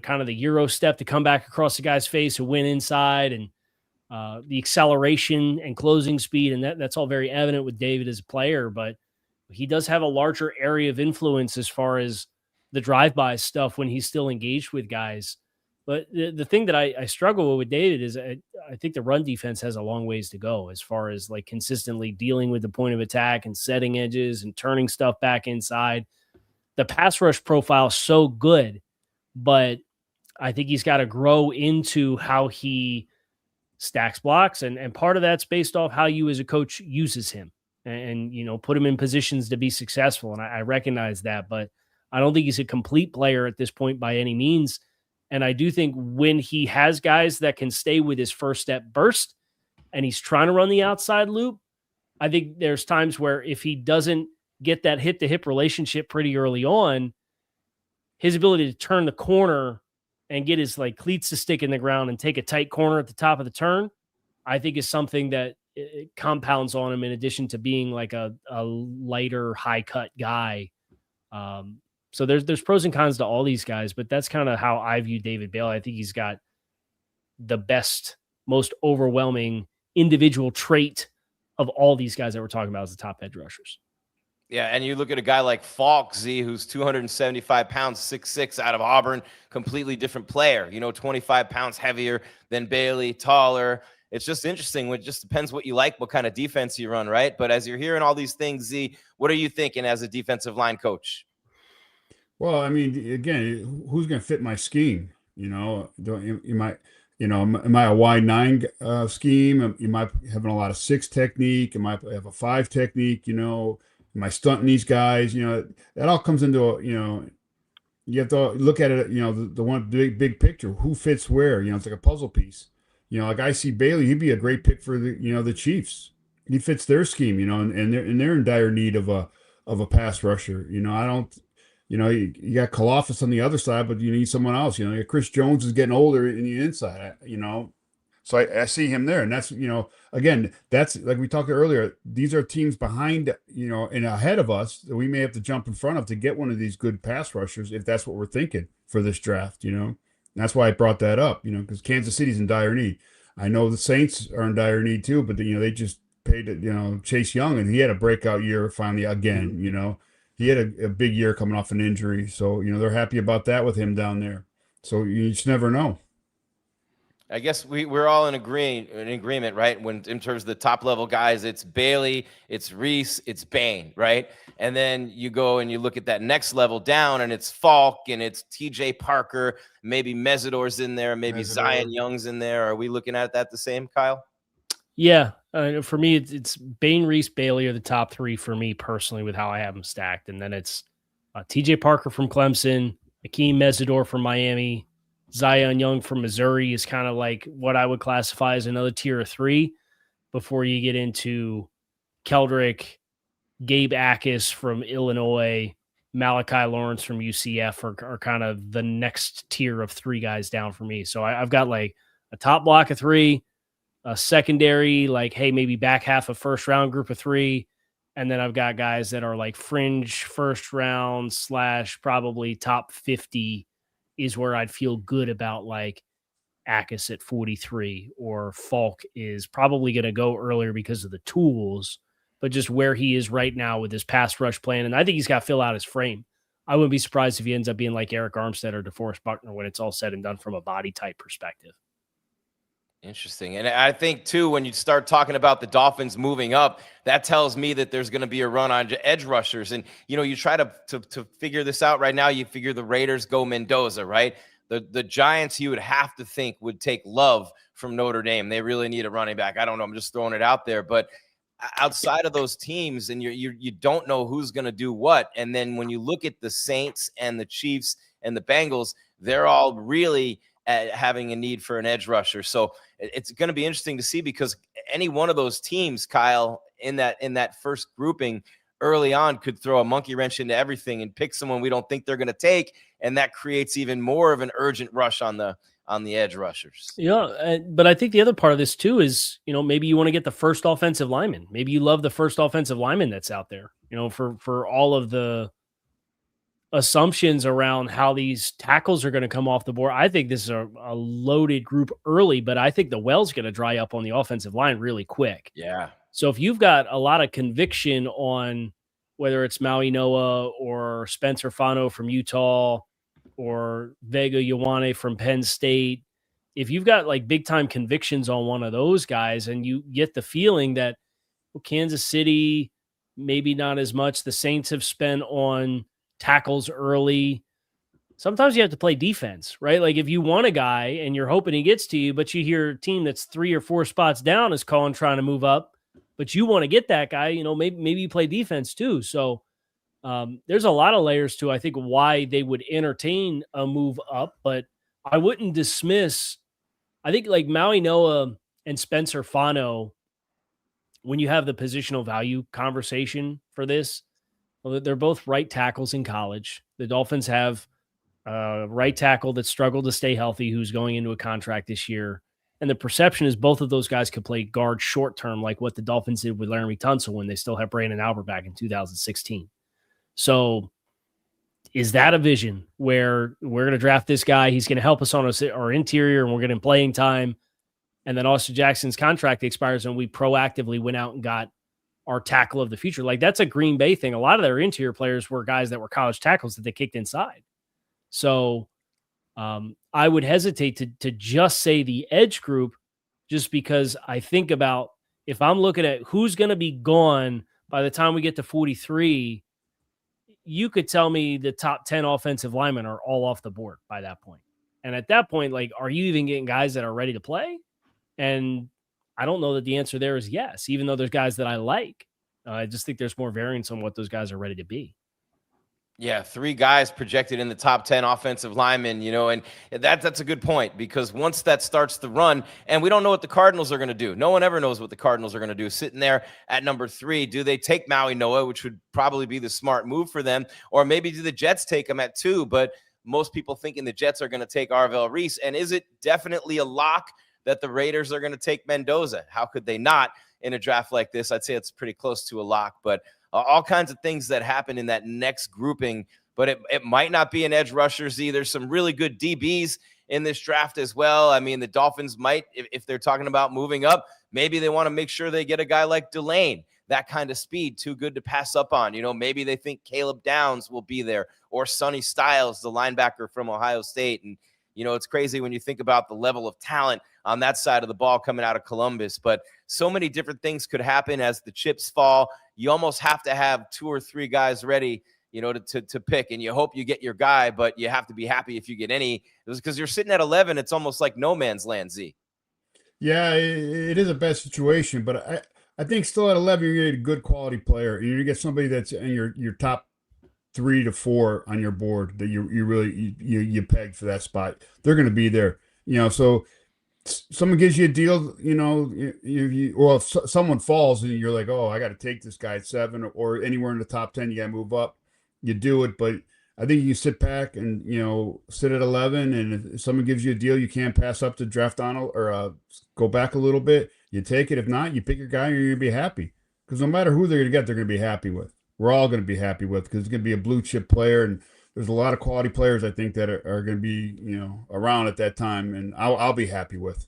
kind of the Euro step to come back across the guy's face to win inside, and the acceleration and closing speed. And that's all very evident with David as a player, but he does have a larger area of influence as far as the drive-by stuff when he's still engaged with guys. But the thing that I struggle with David is I think the run defense has a long ways to go as far as like consistently dealing with the point of attack and setting edges and turning stuff back inside. The pass rush profile is so good, but I think he's got to grow into how he stacks blocks. And part of that's based off how you as a coach uses him and put him in positions to be successful. And I recognize that, but I don't think he's a complete player at this point by any means. And I do think when he has guys that can stay with his first step burst and he's trying to run the outside loop, I think there's times where if he doesn't get that hip to hip relationship pretty early on, his ability to turn the corner and get his like cleats to stick in the ground and take a tight corner at the top of the turn, I think is something that it compounds on him in addition to being like a lighter, high cut guy. So there's pros and cons to all these guys, but that's kind of how I view David Bailey. I think he's got the best, most overwhelming individual trait of all these guys that we're talking about as the top edge rushers. Yeah, and you look at a guy like Falk, Z, who's 275 pounds, 6'6", out of Auburn, completely different player, 25 pounds heavier than Bailey, taller. It's just interesting. It just depends what you like, what kind of defense you run, right? But as you're hearing all these things, Z, what are you thinking as a defensive line coach? Well, I mean, again, who's going to fit my scheme? Am I a wide 9 scheme? Am I having a lot of 6 technique? Am I have a 5 technique? Am I stunting these guys? That all comes into you have to look at it. The one big picture. Who fits where? It's like a puzzle piece. Like I see Bailey, he'd be a great pick for the Chiefs. He fits their scheme. And they're in dire need of a pass rusher. I don't. You got Kalafis on the other side, but you need someone else. Chris Jones is getting older in the inside. So I see him there, and that's again, that's like we talked earlier. These are teams behind and ahead of us that we may have to jump in front of to get one of these good pass rushers if that's what we're thinking for this draft. And that's why I brought that up. Because Kansas City's in dire need. I know the Saints are in dire need too, but they just paid Chase Young, and he had a breakout year finally again. He had a big year coming off an injury. So, they're happy about that with him down there. So you just never know. I guess we're all in agreement, right? When in terms of the top level guys, it's Bailey, it's Reese, it's Bain, right? And then you go and you look at that next level down, and it's Falk and it's TJ Parker, maybe Mesidor's in there, maybe Zion Young's in there. Are we looking at that the same, Kyle? Yeah. For me, it's Bain, Reese, Bailey are the top 3 for me personally with how I have them stacked. And then it's TJ Parker from Clemson, Akeem Mesidor from Miami, Zion Young from Missouri is kind of like what I would classify as another tier of 3 before you get into Keldrick, Gabe Akis from Illinois, Malachi Lawrence from UCF are kind of the next tier of 3 guys down for me. So I've got like a top block of 3, a secondary, like, hey, maybe back half of first round group of 3. And then I've got guys that are like fringe first round / probably top 50 is where I'd feel good about like Akis at 43, or Falk is probably going to go earlier because of the tools, but just where he is right now with his pass rush plan. And I think he's got to fill out his frame. I wouldn't be surprised if he ends up being like Eric Armstead or DeForest Buckner when it's all said and done from a body type perspective. Interesting. And I think, too, when you start talking about the Dolphins moving up, that tells me that there's going to be a run on edge rushers. And, you try to figure this out right now. You figure the Raiders go Mendoza, right? The Giants, you would have to think, would take Love from Notre Dame. They really need a running back. I don't know. I'm just throwing it out there. But outside of those teams, and you don't know who's going to do what. And then when you look at the Saints and the Chiefs and the Bengals, they're all really having a need for an edge rusher. So it's going to be interesting to see, because any one of those teams, Kyle, in that first grouping early on could throw a monkey wrench into everything and pick someone we don't think they're going to take. And that creates even more of an urgent rush on the edge rushers. Yeah. But I think the other part of this too is, maybe you want to get the first offensive lineman. Maybe you love the first offensive lineman that's out there, for all of the assumptions around how these tackles are going to come off the board. I think this is a loaded group early, but I think the well's going to dry up on the offensive line really quick. Yeah. So if you've got a lot of conviction on whether it's Maui Noah or Spencer Fano from Utah or Vega Ioane from Penn State, if you've got like big time convictions on one of those guys and you get the feeling that Kansas City, maybe not as much, the Saints have spent on tackles early. Sometimes you have to play defense, right? Like if you want a guy and you're hoping he gets to you, but you hear a team that's 3 or 4 spots down is calling, trying to move up, but you want to get that guy, maybe you play defense too. So there's a lot of layers to, I think, why they would entertain a move up, but I wouldn't dismiss, I think like Maui Noah and Spencer Fano, when you have the positional value conversation for this, well, they're both right tackles in college. The Dolphins have a right tackle that struggled to stay healthy, who's going into a contract this year. And the perception is both of those guys could play guard short term, like what the Dolphins did with Laramie Tunsil when they still have Brandon Albert back in 2016. So is that a vision where we're going to draft this guy? He's going to help us on our interior and we're getting playing time. And then Austin Jackson's contract expires and we proactively went out and got our tackle of the future. Like that's a Green Bay thing. A lot of their interior players were guys that were college tackles that they kicked inside. So I would hesitate to just say the edge group, just because I think about if I'm looking at who's going to be gone by the time we get to 43, you could tell me the top 10 offensive linemen are all off the board by that point. And at that point, like, are you even getting guys that are ready to play? And I don't know that the answer there is yes, even though there's guys that I like. I just think there's more variance on what those guys are ready to be. Yeah, 3 guys projected in the top 10 offensive linemen, and that's a good point, because once that starts to run, and we don't know what the Cardinals are going to do. No one ever knows what the Cardinals are going to do. Sitting there at number 3, do they take Maui Noah, which would probably be the smart move for them, or maybe do the Jets take him at 2? But most people thinking the Jets are going to take Arvell Reese. And is it definitely a lock that the Raiders are going to take Mendoza? How could they not in a draft like this? I'd say it's pretty close to a lock, but all kinds of things that happen in that next grouping, but it might not be an edge rushers either. Some really good DBs in this draft as well. I mean, the Dolphins might, if they're talking about moving up, maybe they want to make sure they get a guy like Delane, that kind of speed, too good to pass up on. Maybe they think Caleb Downs will be there, or Sonny Styles, the linebacker from Ohio State. And, it's crazy when you think about the level of talent on that side of the ball coming out of Columbus, but so many different things could happen as the chips fall. You almost have to have 2 or 3 guys ready, to pick, and you hope you get your guy, but you have to be happy if you get any, because you're sitting at 11. It's almost like no man's land, Z. Yeah, it is a bad situation, but I think still at 11, you're going to get a good quality player. You're going to get somebody that's in your top 3 to 4 on your board that you really you pegged for that spot. They're going to be there, so someone gives you a deal, if someone falls and you're like, oh, I got to take this guy at 7 or anywhere in the top 10, you got to move up, you do it. But I think you sit back and, sit at 11, and if someone gives you a deal, you can't pass up to draft on or go back a little bit, you take it. If not, you pick your guy and you're going to be happy, because no matter who they're going to get, they're going to be happy with. We're all going to be happy with, because it's going to be a blue chip player, and there's a lot of quality players, I think, that are going to be, around at that time, and I'll be happy with.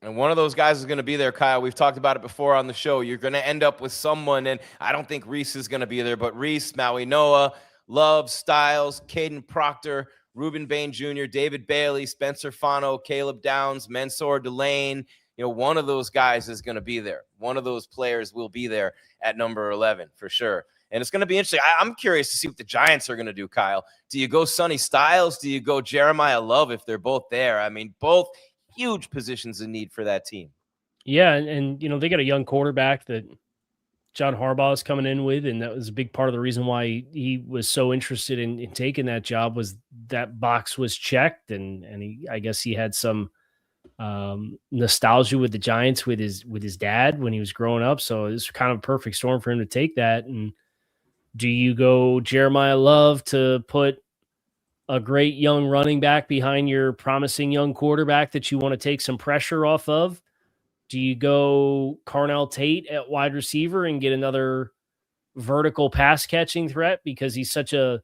And one of those guys is going to be there, Kyle. We've talked about it before on the show. You're going to end up with someone, and I don't think Reese is going to be there, but Reese, Maui Noah, Love, Styles, Caden Proctor, Reuben Bain Jr., David Bailey, Spencer Fano, Caleb Downs, Mansour Delane. One of those guys is going to be there. One of those players will be there at number 11 for sure. And it's going to be interesting. I'm curious to see what the Giants are going to do, Kyle. Do you go Sonny Styles? Do you go Jeremiah Love if they're both there? I mean, both huge positions in need for that team. Yeah, and they got a young quarterback that John Harbaugh is coming in with, and that was a big part of the reason why he was so interested in taking that job, was that box was checked, and I guess he had some nostalgia with the Giants with his dad when he was growing up, so it was kind of a perfect storm for him to take that. And do you go Jeremiah Love to put a great young running back behind your promising young quarterback that you want to take some pressure off of? Do you go Carnell Tate at wide receiver and get another vertical pass catching threat because he's such a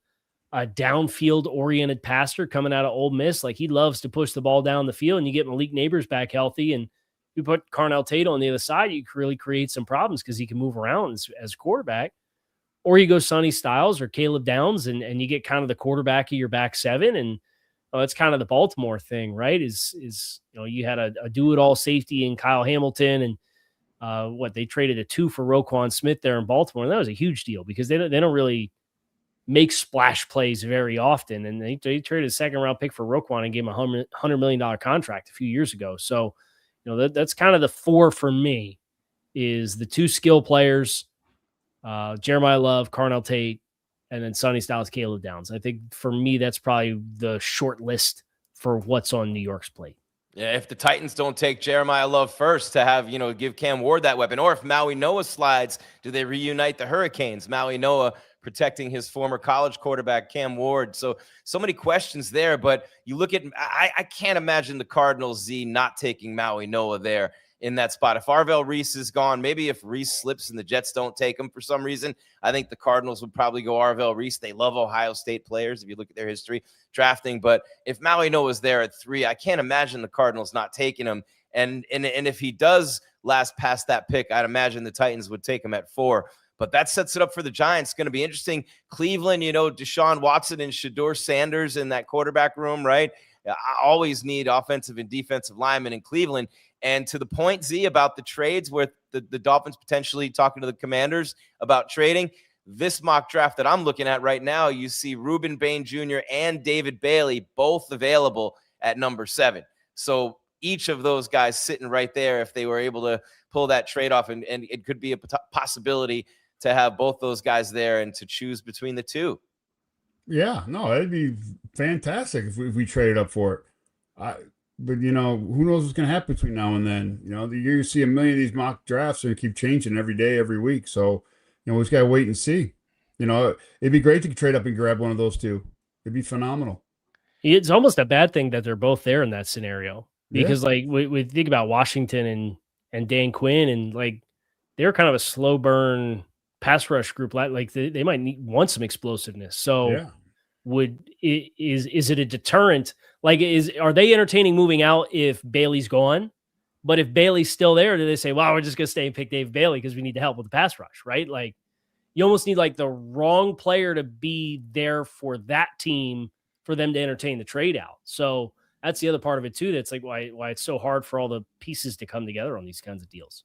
downfield oriented passer coming out of Ole Miss? Like, he loves to push the ball down the field, and you get Malik Neighbors back healthy, and you put Carnell Tate on the other side, you can really create some problems because he can move around as a quarterback. Or you go Sonny Styles or Caleb Downs, and you get kind of the quarterback of your back seven. And it's kind of the Baltimore thing, right? Is you had a do-it-all safety in Kyle Hamilton, and they traded a 2 for Roquan Smith there in Baltimore. And that was a huge deal because they don't really make splash plays very often. And they traded a second-round pick for Roquan and gave him a $100 million contract a few years ago. So, that's kind of the 4 for me, is the 2 skill players, Jeremiah Love, Carnell Tate, and then Sonny Styles, Caleb Downs. I think for me, that's probably the short list for what's on New York's plate. Yeah, if the Titans don't take Jeremiah Love first to have, give Cam Ward that weapon, or if Maui Noah slides, do they reunite the Hurricanes? Maui Noah protecting his former college quarterback, Cam Ward. So many questions there, but you look at, I can't imagine the Cardinals not taking Maui Noah there in that spot. If Arvell Reese is gone, maybe if Reese slips and the Jets don't take him for some reason, I think the Cardinals would probably go Arvell Reese. They love Ohio State players if you look at their history drafting. But if Maui Noah is there at 3, I can't imagine the Cardinals not taking him. And if he does last past that pick, I'd imagine the Titans would take him at 4. But that sets it up for the Giants. It's going to be interesting. Cleveland, Deshaun Watson and Shedeur Sanders in that quarterback room, right? I always need offensive and defensive linemen in Cleveland. And to the point, Z, about the trades where the Dolphins potentially talking to the Commanders about trading, this mock draft that I'm looking at right now, you see Reuben Bain Jr. and David Bailey both available at number 7. So each of those guys sitting right there if they were able to pull that trade off, and it could be a possibility to have both those guys there and to choose between the 2. Yeah, no, that'd be fantastic if we traded up for it. But, who knows what's going to happen between now and then? You're going to see a million of these mock drafts and keep changing every day, every week. So, we just got to wait and see. It'd be great to trade up and grab one of those 2. It'd be phenomenal. It's almost a bad thing that they're both there in that scenario because, we think about Washington and Dan Quinn, and, they're kind of a slow burn pass rush group. They might want some explosiveness. So, yeah. Is it a deterrent? Are they entertaining moving out if Bailey's gone? But if Bailey's still there, do they say, well, we're just going to stay and pick Dave Bailey because we need to help with the pass rush, right? You almost need the wrong player to be there for that team for them to entertain the trade out. So that's the other part of it too. That's why it's so hard for all the pieces to come together on these kinds of deals.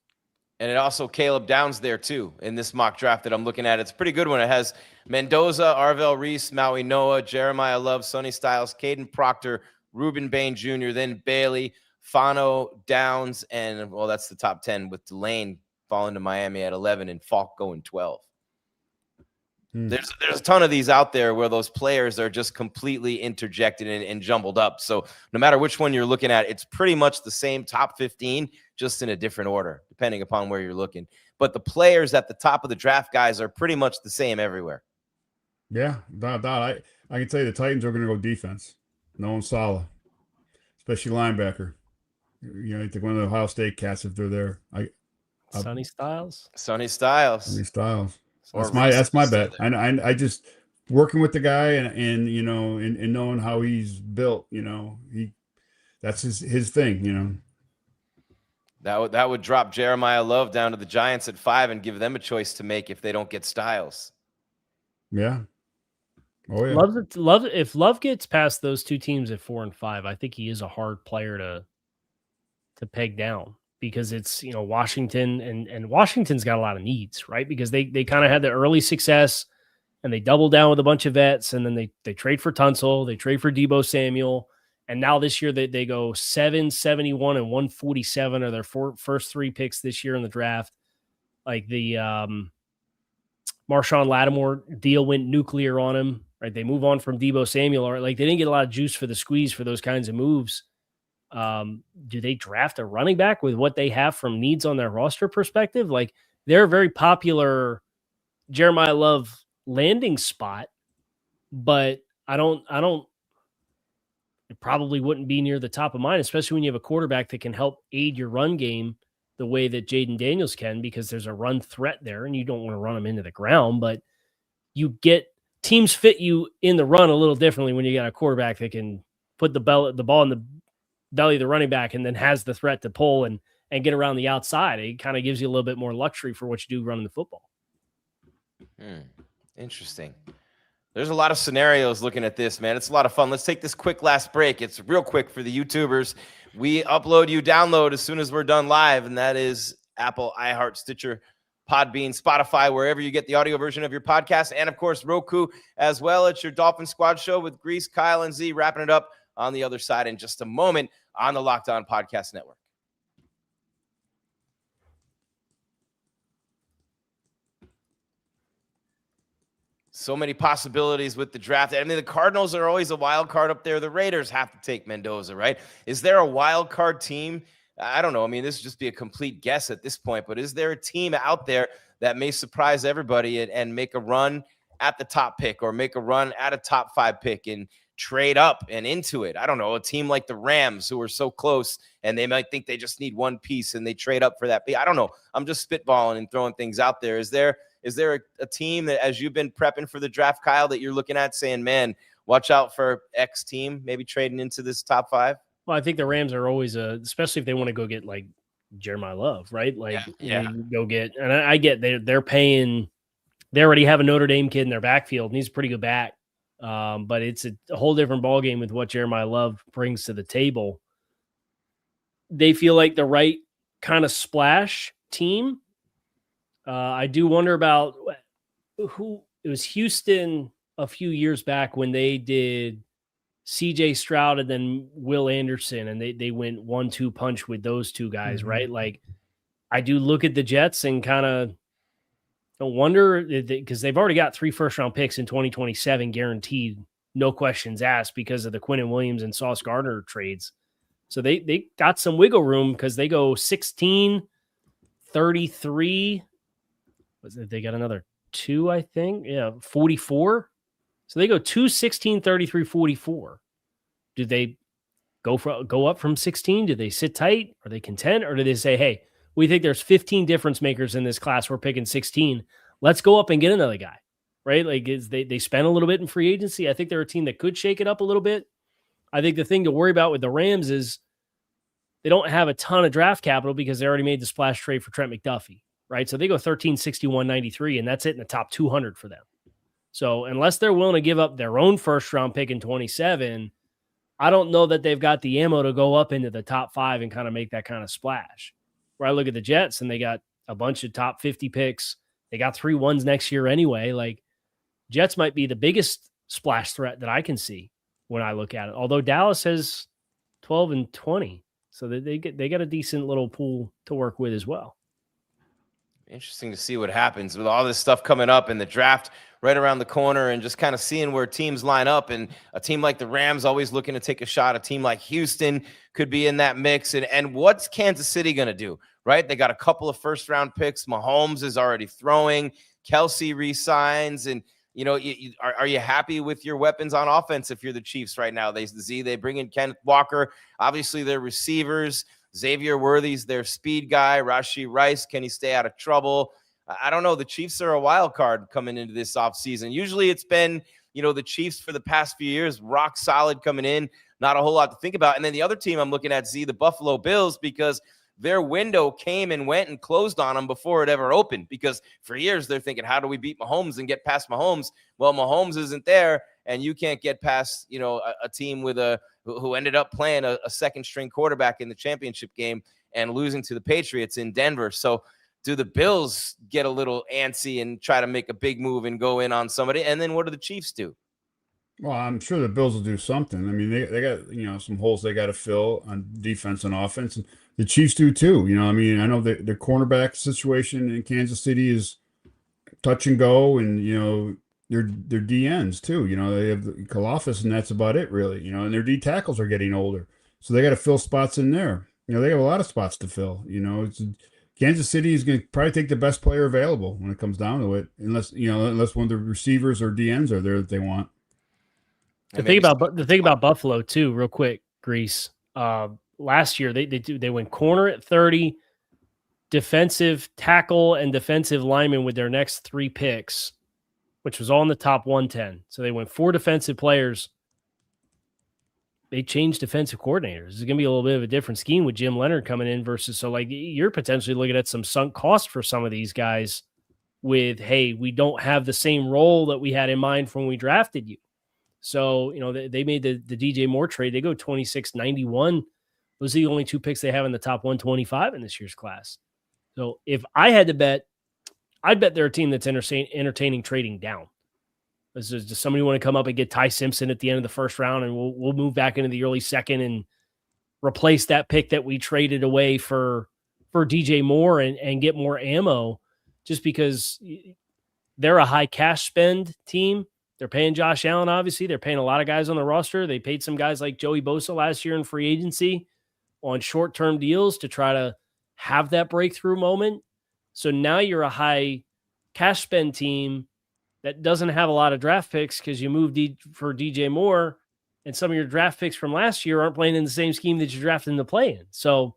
And it also Caleb Downs there too in this mock draft that I'm looking at. It's a pretty good one. It has Mendoza, Arvell Reese, Maui Noah, Jeremiah Love, Sonny Styles, Caden Proctor, Reuben Bain Jr., then Bailey, Fano, Downs, and that's the top 10 with Delane falling to Miami at 11 and Falk going 12. There's a ton of these out there where those players are just completely interjected and jumbled up. So no matter which one you're looking at, it's pretty much the same top 15, just in a different order, depending upon where you're looking. But the players at the top of the draft, guys, are pretty much the same everywhere. Yeah, I can tell you the Titans are going to go defense. Nolan Sala, especially linebacker. I think one of the Ohio State cats if they're there. Sonny Styles. That's my bet. I just working with the guy and knowing how he's built. That's his thing. That would drop Jeremiah Love down to the Giants at 5 and give them a choice to make if they don't get Styles. Yeah. Oh yeah. If Love gets past those 2 teams at 4 and 5, I think he is a hard player to peg down. Because it's, Washington and Washington's got a lot of needs, right? Because they kind of had the early success and they doubled down with a bunch of vets, and then they trade for Tunsil, they trade for Deebo Samuel, and now this year they go 7, 71, and 147 are their first 3 picks this year in the draft. The Marshawn Lattimore deal went nuclear on him, right? They move on from Deebo Samuel, or like they didn't get a lot of juice for the squeeze for those kinds of moves. Do they draft a running back with what they have from needs on their roster perspective? Like they're a very popular Jeremiah Love landing spot, but it probably wouldn't be near the top of mind, especially when you have a quarterback that can help aid your run game the way that Jaden Daniels can, because there's a run threat there and you don't want to run them into the ground, but you get teams fit you in the run a little differently when you got a quarterback that can put the ball in the belly of the running back and then has the threat to pull and get around the outside. It kind of gives you a little bit more luxury for what you do running the football. Interesting. There's a lot of scenarios looking at this, man. It's a lot of fun. Let's take this quick last break. It's real quick for the YouTubers. We upload, you download as soon as we're done live, and that is Apple, iHeart, Stitcher, Podbean, Spotify, wherever you get the audio version of your podcast, and, of course, Roku as well. It's your Dolphin Squad Show with Gries, Kyle, and Z, wrapping it up on the other side in just a moment on the Locked On Podcast Network. So many possibilities with the draft. I mean, the Cardinals are always a wild card up there. The Raiders have to take Mendoza, right? Is there a wild card team? I don't know. I mean, this would just be a complete guess at this point, but is there a team out there that may surprise everybody and make a run at the top pick or make a run at a top 5 pick and trade up and into it? I don't know. A team like the Rams, who are so close and they might think they just need one piece and they trade up for that. I don't know. I'm just spitballing and throwing things out there. Is there a team that, as you've been prepping for the draft, Kyle, that you're looking at saying, man, watch out for X team, maybe trading into this top 5? Well, I think the Rams are always especially if they want to go get like Jeremiah Love, right? Like, yeah. You go get, and I get they're paying, they already have a Notre Dame kid in their backfield, and he's a pretty good back. But it's a whole different ballgame with what Jeremiah Love brings to the table. They feel like the right kind of splash team. I do wonder about who it was. Houston a few years back when they did CJ Stroud and then Will Anderson, and they went 1-2 punch with those two guys, right? Like, I do look at the Jets and kind of wonder, because they've already got 3 first-round picks in 2027 guaranteed, no questions asked, because of the Quinnen Williams and Sauce Gardner trades. So they got some wiggle room because they go 16, 33. They got another 2, I think. Yeah, 44. So they go 2, 16, 33, 44. Do they go up from 16? Do they sit tight? Are they content? Or do they say, hey, we think there's 15 difference makers in this class. We're picking 16. Let's go up and get another guy, right? Like they spend a little bit in free agency. I think they're a team that could shake it up a little bit. I think the thing to worry about with the Rams is they don't have a ton of draft capital because they already made the splash trade for Trent McDuffie, right? So they go 13, 61, 93, and that's it in the top 200 for them. So unless they're willing to give up their own first-round pick in 27, I don't know that they've got the ammo to go up into the top 5 and kind of make that kind of splash. Where I look at the Jets, and they got a bunch of top 50 picks. They got 3 1s next year anyway. Like, Jets might be the biggest splash threat that I can see when I look at it. Although Dallas has 12 and 20. So they got a decent little pool to work with as well. Interesting to see what happens with all this stuff coming up in the draft right around the corner, and just kind of seeing where teams line up. And a team like the Rams always looking to take a shot. A team like Houston could be in that mix. And what's Kansas City going to do, right? They got a couple of first-round picks. Mahomes is already throwing. Kelsey re-signs. And, you know, are you happy with your weapons on offense if you're the Chiefs right now? They bring in Kenneth Walker. Obviously, their receivers. Xavier Worthy's their speed guy. Rashee Rice, can he stay out of trouble? I don't know. The Chiefs are a wild card coming into this offseason. Usually it's been, you know, the Chiefs for the past few years, rock solid coming in, not a whole lot to think about. And then the other team I'm looking at, the Buffalo Bills, because their window came and went and closed on them before it ever opened. Because for years they're thinking, how do we beat Mahomes and get past Mahomes? Well, Mahomes isn't there, and you can't get past, you know, a team with who ended up playing a second-string quarterback in the championship game and losing to the Patriots in Denver. So do the Bills get a little antsy and try to make a big move and go in on somebody? And then what do the Chiefs do? Well, I'm sure the Bills will do something. I mean, they got, you know, some holes they got to fill on defense and offense. And the Chiefs do too. You know, I mean, I know the cornerback situation in Kansas City is touch and go, and they're DNs too. They have the Kalafis, and that's about it really. And their D tackles are getting older, so they got to fill spots in there. They have a lot of spots to fill. Kansas City is going to probably take the best player available when it comes down to it, unless one of the receivers or DNs are there that they want. The thing about Buffalo too, real quick, Gries. Last year they went corner at 30, defensive tackle and defensive lineman with their next 3 picks, which was all in the top 110. So they went 4 defensive players. They changed defensive coordinators. It's going to be a little bit of a different scheme with Jim Leonard coming in versus, so like you're potentially looking at some sunk cost for some of these guys with, hey, we don't have the same role that we had in mind when we drafted you. So, they made the DJ Moore trade. They go 26-91. Those are the only 2 picks they have in the top 125 in this year's class. So if I had to bet, I'd bet they're a team that's entertaining trading down. Does somebody want to come up and get Ty Simpson at the end of the first round, and we'll move back into the early second and replace that pick that we traded away for DJ Moore and get more ammo, just because they're a high cash spend team. They're paying Josh Allen, obviously. They're paying a lot of guys on the roster. They paid some guys like Joey Bosa last year in free agency on short-term deals to try to have that breakthrough moment. So now you're a high cash spend team that doesn't have a lot of draft picks because you moved for DJ Moore, and some of your draft picks from last year aren't playing in the same scheme that you drafted them to play in. So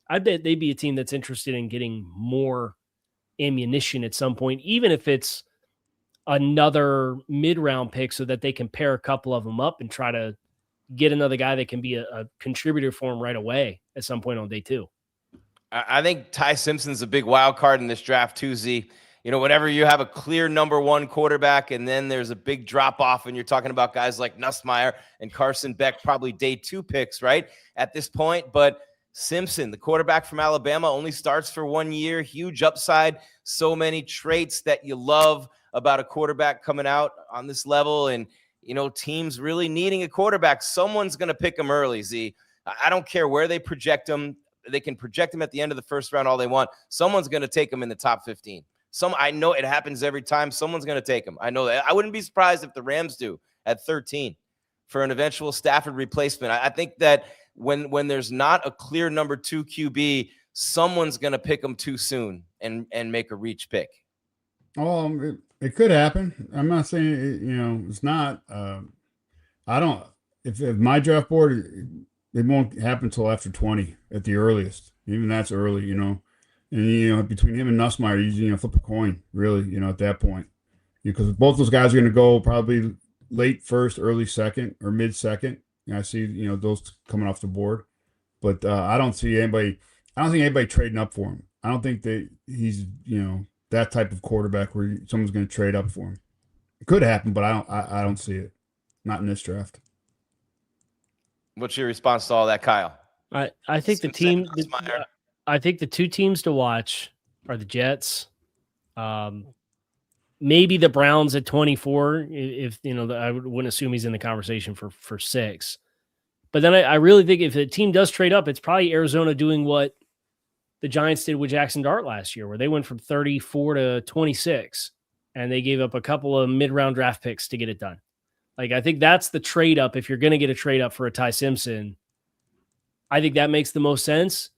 I bet they'd be a team that's interested in getting more ammunition at some point, even if it's another mid-round pick so that they can pair a couple of them up and try to get another guy that can be a contributor for him right away at some point on day 2. I think Ty Simpson's a big wild card in this draft too, Z. Whenever you have a clear number 1 quarterback and then there's a big drop off and you're talking about guys like Nussmeier and Carson Beck, probably day 2 picks, right, at this point. But Simpson, the quarterback from Alabama, only starts for 1 year, huge upside, so many traits that you love about a quarterback coming out on this level. And, teams really needing a quarterback, someone's going to pick him early, Z. I don't care where they project him. They can project him at the end of the first round all they want. Someone's going to take him in the top 15. I know it happens every time. Someone's going to take him. I know that. I wouldn't be surprised if the Rams do at 13 for an eventual Stafford replacement. I think that when there's not a clear number 2 QB, someone's going to pick him too soon and make a reach pick. Oh, it could happen. I'm not saying it's not. I don't. If my draft board, it won't happen until after 20 at the earliest. Even that's early, And between him and Nussmeier, you flip a coin, really, at that point, because both those guys are going to go probably late first, early second, or mid second. I see, those coming off the board, but I don't see anybody. I don't think anybody trading up for him. I don't think that he's, that type of quarterback where someone's going to trade up for him. It could happen, but I don't see it. Not in this draft. What's your response to all that, Kyle? I think the team. I think the 2 teams to watch are the Jets, maybe the Browns at 24. If I wouldn't assume he's in the conversation for 6. But then I really think if the team does trade up, it's probably Arizona doing what the Giants did with Jackson Dart last year, where they went from 34 to 26, and they gave up a couple of mid-round draft picks to get it done. Like, I think that's the trade up. If you're going to get a trade up for a Ty Simpson, I think that makes the most sense.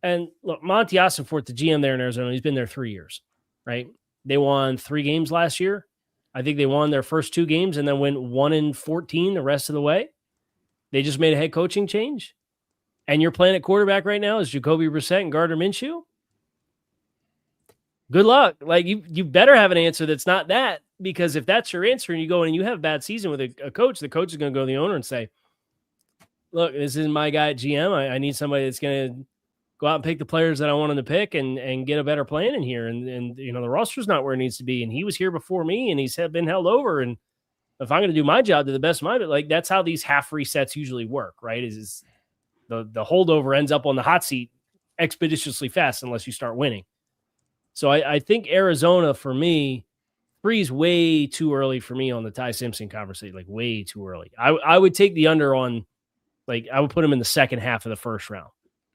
And look, Monty Ossenfort, the GM there in Arizona, he's been there 3 years, right? They won 3 games last year. I think they won their first 2 games and then went 1-14 the rest of the way. They just made a head coaching change. And your plan at quarterback right now is Jacoby Brissett and Gardner Minshew. Good luck. Like, you better have an answer that's not that, because if that's your answer and you go in and you have a bad season with a coach, the coach is going to go to the owner and say, look, this isn't my guy at GM. I need somebody that's going to go out and pick the players that I want him to pick and get a better plan in here. And the roster's not where it needs to be. And he was here before me and he's been held over. And if I'm going to do my job to the best of my ability, like, that's how these half resets usually work, right? Is the holdover ends up on the hot seat expeditiously fast unless you start winning. So I think Arizona, for me, 3 is way too early for me on the Ty Simpson conversation, like way too early. I would take the under on, like, I would put him in the second half of the first round.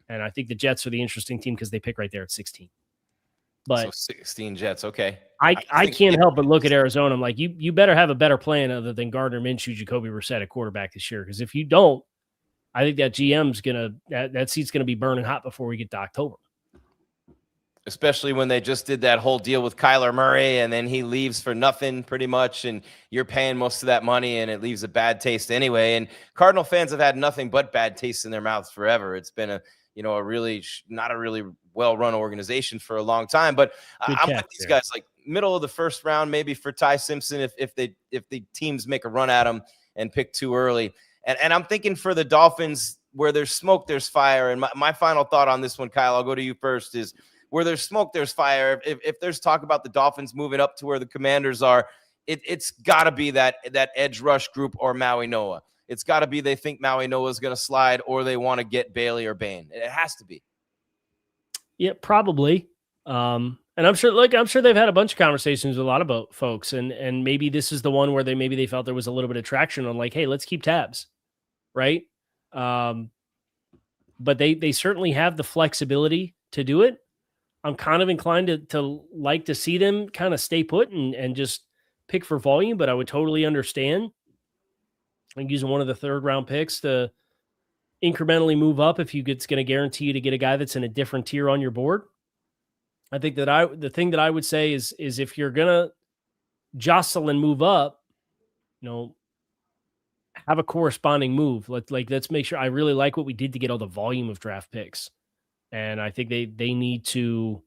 And I think the Jets are the interesting team because they pick right there at 16. But so 16 Jets. Okay. I can't help but look at Arizona. I'm like, you better have a better plan other than Gardner Minshew, Jacoby Brissett at quarterback this year. Because if you don't, I think that GM's that seat's gonna be burning hot before we get to October. Especially when they just did that whole deal with Kyler Murray and then he leaves for nothing pretty much, and you're paying most of that money and it leaves a bad taste anyway. And Cardinal fans have had nothing but bad taste in their mouths forever. It's been a really not a really well-run organization for a long time. But I'm with these guys, like middle of the first round, maybe for Ty Simpson if the teams make a run at him and pick too early. And I'm thinking for the Dolphins, where there's smoke, there's fire. And my final thought on this one, Kyle, I'll go to you first, is where there's smoke, there's fire. If there's talk about the Dolphins moving up to where the Commanders are, it's got to be that edge rush group or Maui Noah. It's got to be they think Maui Noah is going to slide, or they want to get Bailey or Bain. It has to be. Yeah, probably. And I'm sure they've had a bunch of conversations with a lot of folks, and maybe this is the one where they felt there was a little bit of traction on, like, hey, let's keep tabs, right? But they certainly have the flexibility to do it. I'm kind of inclined to like to see them kind of stay put and just pick for volume, but I would totally understand like using one of the third round picks to incrementally move up if it's going to guarantee you to get a guy that's in a different tier on your board. I think that the thing that I would say is if you're going to jostle and move up, have a corresponding move. Let's make sure. I really like what we did to get all the volume of draft picks. And I think they need to,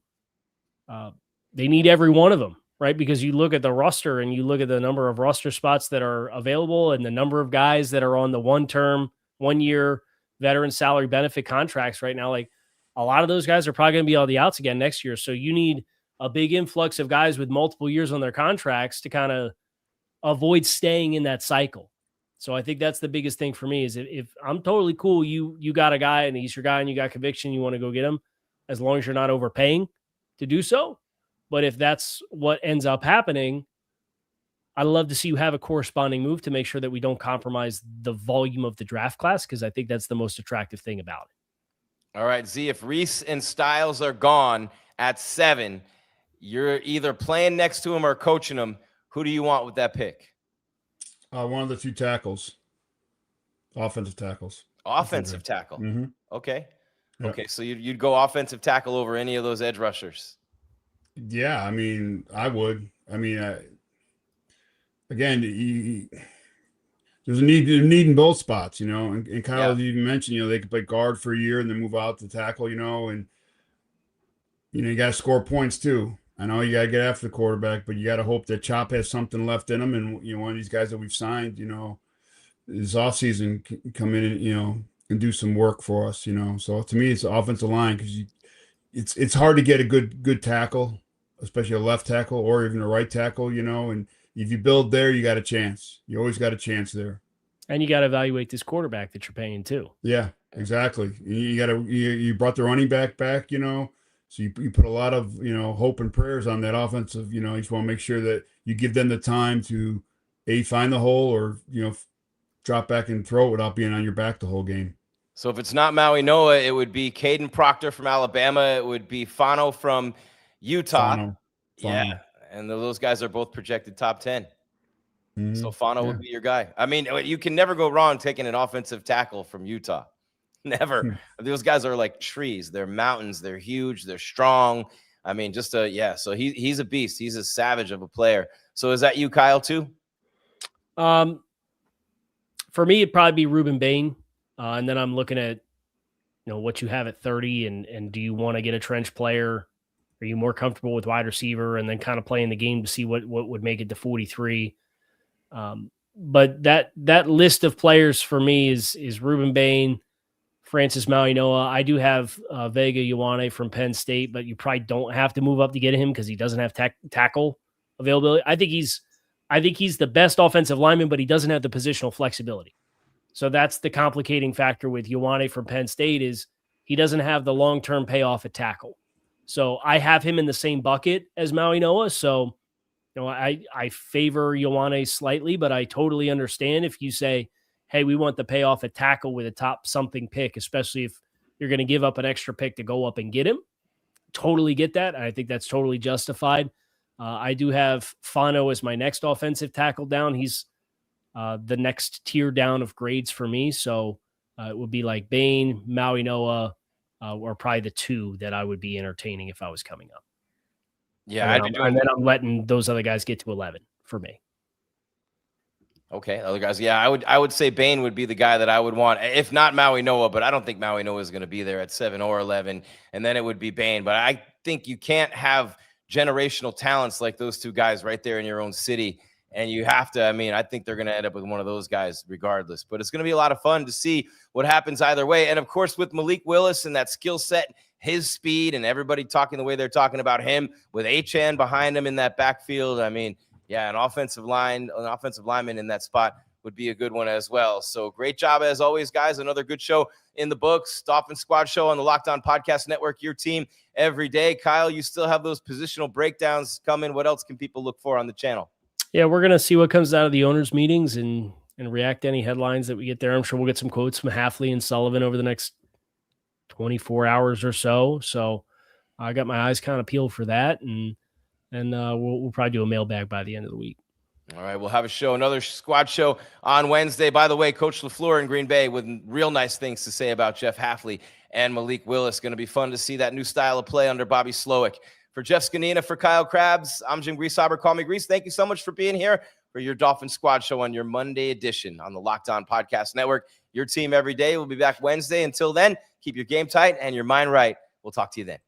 they need every one of them, right? Because you look at the roster and you look at the number of roster spots that are available and the number of guys that are on the 1-year veteran salary benefit contracts right now. Like a lot of those guys are probably going to be on the outs again next year. So you need a big influx of guys with multiple years on their contracts to kind of avoid staying in that cycle. So I think that's the biggest thing for me is if I'm totally cool, you got a guy and he's your guy and you got conviction, you want to go get him as long as you're not overpaying to do so. But if that's what ends up happening, I'd love to see you have a corresponding move to make sure that we don't compromise the volume of the draft class, because I think that's the most attractive thing about it. All right, Z, if Reese and Styles are gone at 7, you're either playing next to him or coaching him. Who do you want with that pick? One of the 2 tackles. Offensive tackles. Offensive tackle. Mm-hmm. Okay. Yep. Okay, so you'd go offensive tackle over any of those edge rushers. Yeah, I mean, I would. I mean, again, there's a need in both spots, And Kyle, you even mentioned, they could play guard for a year and then move out to tackle, and you got to score points too. I know you got to get after the quarterback, but you got to hope that Chop has something left in him. And, one of these guys that we've signed, this offseason can come in and, and do some work for us, So to me, it's the offensive line because it's hard to get a good tackle, especially a left tackle or even a right tackle, and if you build there, you got a chance. You always got a chance there. And you got to evaluate this quarterback that you're paying too. Yeah, exactly. You brought the running back, so you put a lot of, hope and prayers on that offensive, you just want to make sure that you give them the time to find the hole or, drop back and throw it without being on your back the whole game. So if it's not Maui Noah, it would be Caden Proctor from Alabama. It would be Fano from Utah. Fano. Yeah. And those guys are both projected top 10. Mm-hmm. So Fano would be your guy. I mean, you can never go wrong taking an offensive tackle from Utah. Never. Those guys are like trees. They're mountains. They're huge. They're strong. I mean, So he's a beast. He's a savage of a player. So is that you, Kyle, too? For me, it'd probably be Ruben Bain. And then I'm looking at, what you have at 30 and do you want to get a trench player? Are you more comfortable with wide receiver and then kind of playing the game to see what would make it to 43? But that list of players for me is Ruben Bain, Francis Maui Noah. I do have Vega Ioane from Penn State, but you probably don't have to move up to get him because he doesn't have tackle availability. I think he's the best offensive lineman, but he doesn't have the positional flexibility. So that's the complicating factor with Ioane from Penn State is he doesn't have the long-term payoff at tackle. So I have him in the same bucket as Maui Noah. So, I favor Ioane slightly, but I totally understand if you say, hey, we want the payoff at tackle with a top something pick, especially if you're going to give up an extra pick to go up and get him. totally get that. I think that's totally justified. I do have Fano as my next offensive tackle down. He's the next tier down of grades for me. So it would be like Bain, Maui Noah, or probably the two that I would be entertaining if I was coming up. Yeah. And then I'm letting those other guys get to 11 for me. Okay, other guys. Yeah, I would say Bain would be the guy that I would want, if not Maui Noah, but I don't think Maui Noah is going to be there at 7 or 11, and then it would be Bain. But I think you can't have generational talents like those two guys right there in your own city, and you have to, I think they're going to end up with one of those guys regardless. But it's going to be a lot of fun to see what happens either way. And, of course, with Malik Willis and that skill set, his speed, and everybody talking the way they're talking about him with Achane behind him in that backfield, yeah, an offensive lineman in that spot would be a good one as well. So great job as always, guys. Another good show in the books. Dolphin Squad Show on the Locked On Podcast Network, your team every day. Kyle, you still have those positional breakdowns coming. What else can people look for on the channel? Yeah, we're going to see what comes out of the owners' meetings and react to any headlines that we get there. I'm sure we'll get some quotes from Hafley and Sullivan over the next 24 hours or so. So I got my eyes kind of peeled for that, and we'll probably do a mailbag by the end of the week. All right, we'll have a show, another squad show on Wednesday. By the way, Coach LaFleur in Green Bay with real nice things to say about Jeff Hafley and Malik Willis. Going to be fun to see that new style of play under Bobby Slowick. For Jeff Zgonina, for Kyle Krabs, I'm Jim Grieshaber. Call me Gries. Thank you so much for being here for your Dolphin Squad Show on your Monday edition on the Locked On Podcast Network. Your team every day. We'll be back Wednesday. Until then, keep your game tight and your mind right. We'll talk to you then.